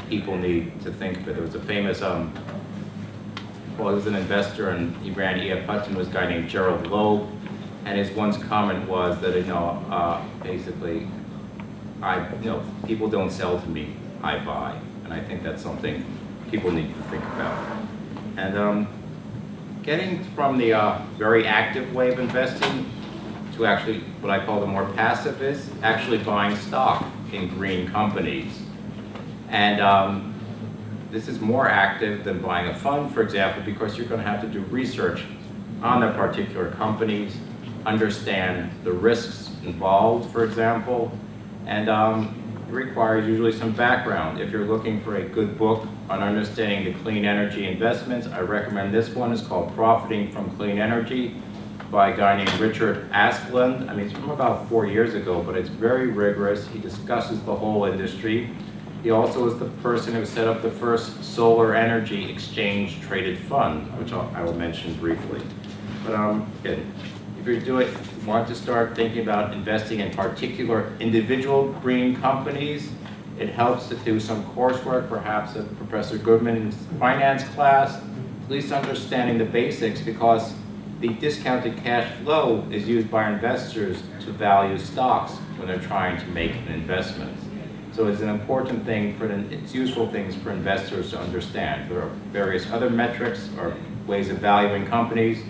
people need to think about. There was a famous, he was an investor, and he ran E.F. Hudson, was a guy named Gerald Loeb, and his one comment was that, basically, people don't sell to me, I buy. And I think that's something people need to think about. And getting from the very active way of investing to actually what I call the more passive is actually buying stock in green companies. And this is more active than buying a fund, for example, because you're going to have to do research on the particular companies, understand the risks involved, for example, and it requires usually some background. If you're looking for a good book on understanding the clean energy investments, I recommend this one. It's called Profiting from Clean Energy by a guy named Richard Asplund. I mean, it's from about 4 years ago, but it's very rigorous. He discusses the whole industry. He also is the person who set up the first solar energy exchange traded fund, which I will mention briefly. But again, if you want to start thinking about investing in particular individual green companies, it helps to do some coursework, perhaps at Professor Goodman's finance class, at least understanding the basics, because the discounted cash flow is used by investors to value stocks when they're trying to make an investment. So it's an important thing it's useful things for investors to understand. There are various other metrics or ways of valuing companies,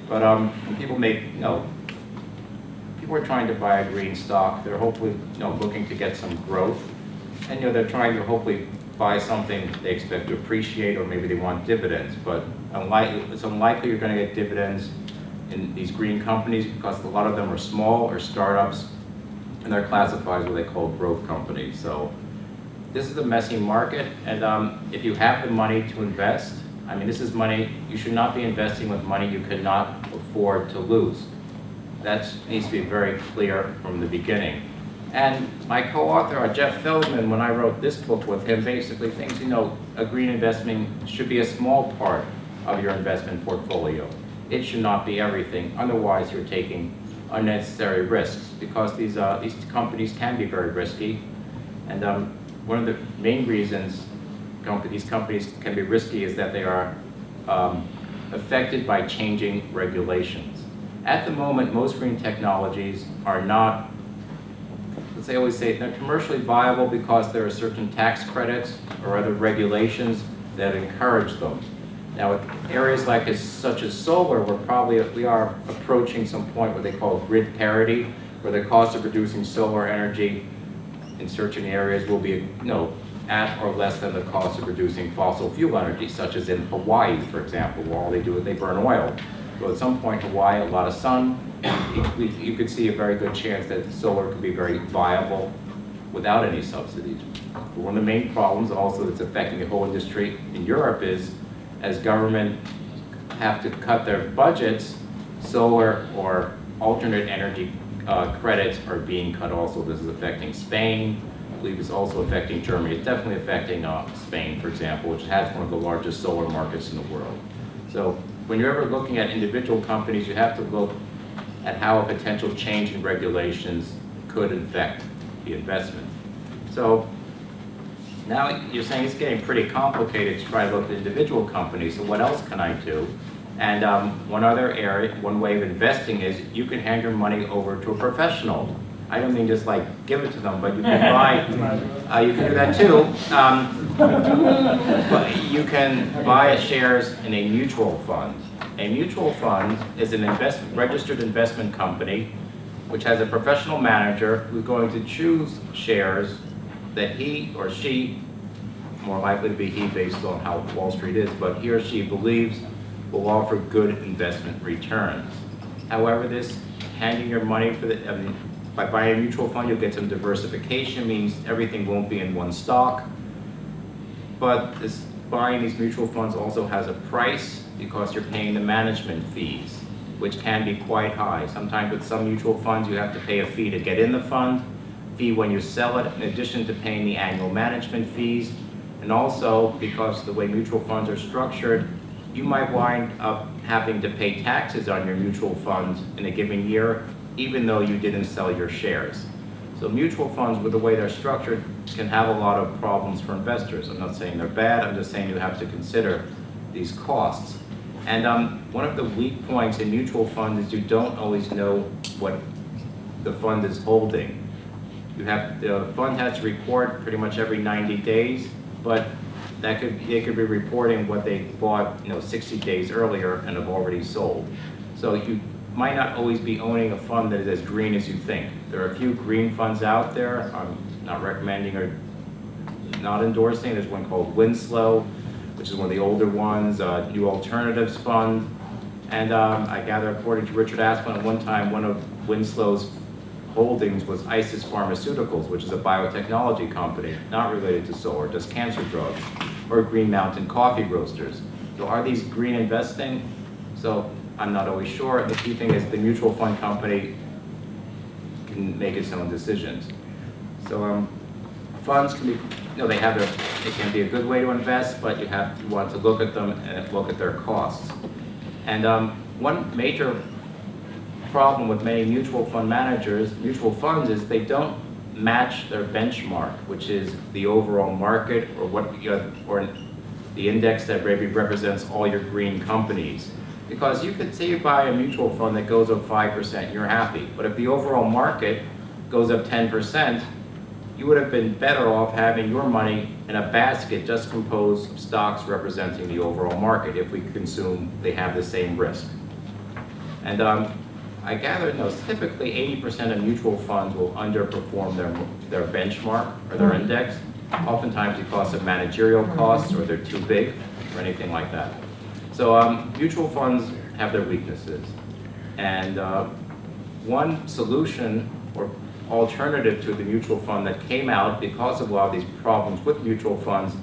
but when people people are trying to buy a green stock, they're hopefully looking to get some growth, and they're trying to hopefully buy something they expect to appreciate, or maybe they want dividends. But it's unlikely you're going to get dividends in these green companies because a lot of them are small or startups, and they're classified as what they call growth companies. So this is a messy market, and if you have the money to invest, I mean, this is money, you should not be investing with money you cannot afford to lose. That needs to be very clear from the beginning. And my co-author, Jeff Feldman, when I wrote this book with him, basically thinks, a green investment should be a small part of your investment portfolio. It should not be everything. Otherwise, you're taking unnecessary risks, because these companies can be very risky. And one of the main reasons these companies can be risky is that they are affected by changing regulations. At the moment, most green technologies are not, as they always say, they're commercially viable because there are certain tax credits or other regulations that encourage them. Now, with areas such as solar, we are approaching some point what they call grid parity, where the cost of producing solar energy in certain areas will be, at or less than the cost of producing fossil fuel energy, such as in Hawaii, for example, where all they do is they burn oil. So at some point, Hawaii, a lot of sun, you could see a very good chance that solar could be very viable without any subsidies. But one of the main problems also that's affecting the whole industry in Europe is, as government have to cut their budgets, solar or alternate energy credits are being cut also. This is affecting Spain. I believe it's also affecting Germany. It's definitely affecting Spain, for example, which has one of the largest solar markets in the world. So when you're ever looking at individual companies, you have to look at how a potential change in regulations could affect the investment. So now you're saying it's getting pretty complicated to try to look at individual companies, so what else can I do? And one way of investing is you can hand your money over to a professional. I don't mean just give it to them, but you can buy, you can do that too. But you can buy shares in a mutual fund. A mutual fund is an registered investment company which has a professional manager who's going to choose shares that he or she, more likely to be he based on how Wall Street is, but he or she believes will offer good investment returns. However, this handing your money by buying a mutual fund, you'll get some diversification, means everything won't be in one stock. But buying these mutual funds also has a price because you're paying the management fees, which can be quite high. Sometimes with some mutual funds, you have to pay a fee to get in the fund, fee when you sell it, in addition to paying the annual management fees. And also, because of the way mutual funds are structured, you might wind up having to pay taxes on your mutual funds in a given year, even though you didn't sell your shares. So mutual funds, with the way they're structured, can have a lot of problems for investors. I'm not saying they're bad, I'm just saying you have to consider these costs. And one of the weak points in mutual funds is you don't always know what the fund is holding. The fund has to report pretty much every 90 days, but they could be reporting what they bought 60 days earlier and have already sold. So you might not always be owning a fund that is as green as you think. There are a few green funds out there. I'm not recommending or not endorsing. There's one called Winslow, which is one of the older ones, New Alternatives Fund. And I gather, according to Richard Asplund, at one time, one of Winslow's holdings was Isis Pharmaceuticals, which is a biotechnology company, not related to solar, does cancer drugs, or Green Mountain Coffee Roasters. So are these green investing? So I'm not always sure. The key thing is the mutual fund company can make its own decisions. So funds can be, they have it can be a good way to invest, but you want to look at them and look at their costs. And one major problem with many mutual fund managers, mutual funds, is they don't match their benchmark, which is the overall market or or the index that maybe represents all your green companies. Because you could say you buy a mutual fund that goes up 5%, you're happy. But if the overall market goes up 10%, you would have been better off having your money in a basket just composed of stocks representing the overall market if we assume they have the same risk. And I gather typically 80% of mutual funds will underperform their benchmark or their index, oftentimes because of managerial costs or they're too big or anything like that. So mutual funds have their weaknesses. And one solution or alternative to the mutual fund that came out because of a lot of these problems with mutual funds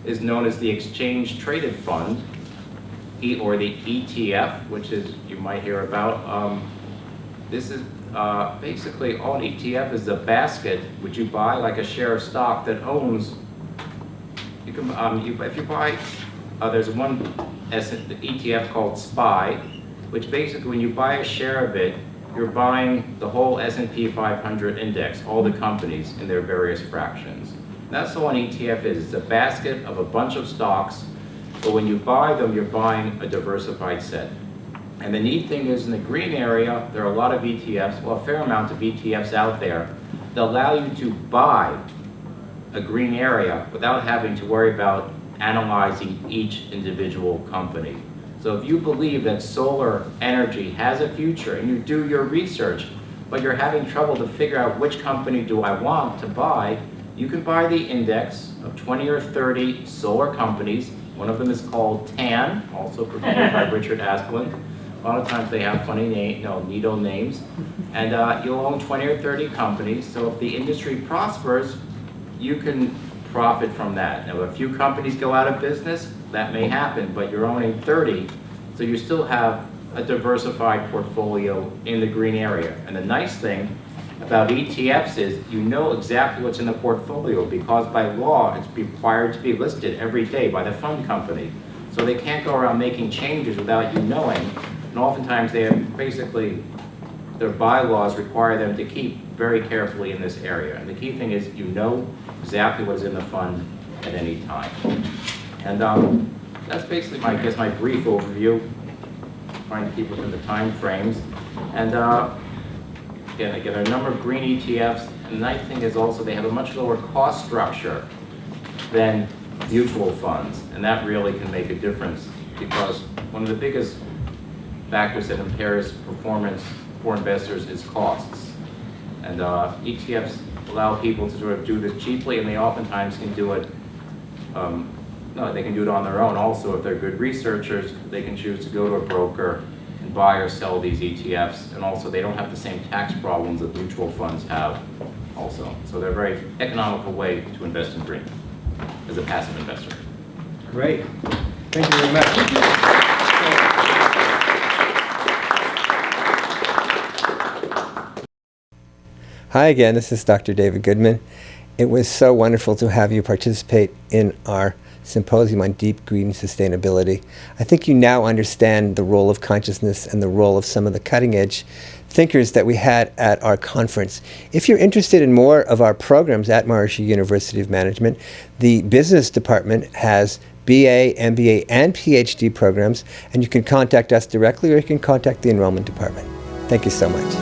is known as the exchange traded fund, or the ETF, which is you might hear about. This is basically all an ETF is a basket which you buy like a share of stock that owns. You can if you buy there's one ETF called SPY, which basically when you buy a share of it, you're buying the whole S&P 500 index, all the companies in their various fractions. That's all an ETF is. It's a basket of a bunch of stocks, but when you buy them, you're buying a diversified set. And the neat thing is in the green area, there are a lot of ETFs, well, a fair amount of ETFs out there that allow you to buy a green area without having to worry about analyzing each individual company. So if you believe that solar energy has a future and you do your research, but you're having trouble to figure out which company do I want to buy, you can buy the index of 20 or 30 solar companies. One of them is called TAN, also prepared by Richard Asplund. A lot of times they have funny neato names. And you'll own 20 or 30 companies, so if the industry prospers, you can profit from that. Now, if a few companies go out of business, that may happen, but you're owning 30, so you still have a diversified portfolio in the green area. And the nice thing about ETFs is you know exactly what's in the portfolio because by law it's required to be listed every day by the fund company. So they can't go around making changes without you knowing. And oftentimes they have basically, their bylaws require them to keep very carefully in this area. And the key thing is you know exactly what is in the fund at any time. And that's basically my brief overview, trying to keep within the time frames. And again, there are a number of green ETFs. And the nice thing is also they have a much lower cost structure than mutual funds. And that really can make a difference because one of the biggest factors that impairs performance for investors is costs. And ETFs allow people to sort of do this cheaply, and they oftentimes can do it, they can do it on their own. Also, if they're good researchers, they can choose to go to a broker and buy or sell these ETFs. And also, they don't have the same tax problems that mutual funds have also. So they're a very economical way to invest in green as a passive investor. Great. Thank you very much. Hi again, this is Dr. David Goodman. It was so wonderful to have you participate in our symposium on deep green sustainability. I think you now understand the role of consciousness and the role of some of the cutting edge thinkers that we had at our conference. If you're interested in more of our programs at Maharishi University of Management, the business department has BA, MBA, and PhD programs, and you can contact us directly or you can contact the enrollment department. Thank you so much.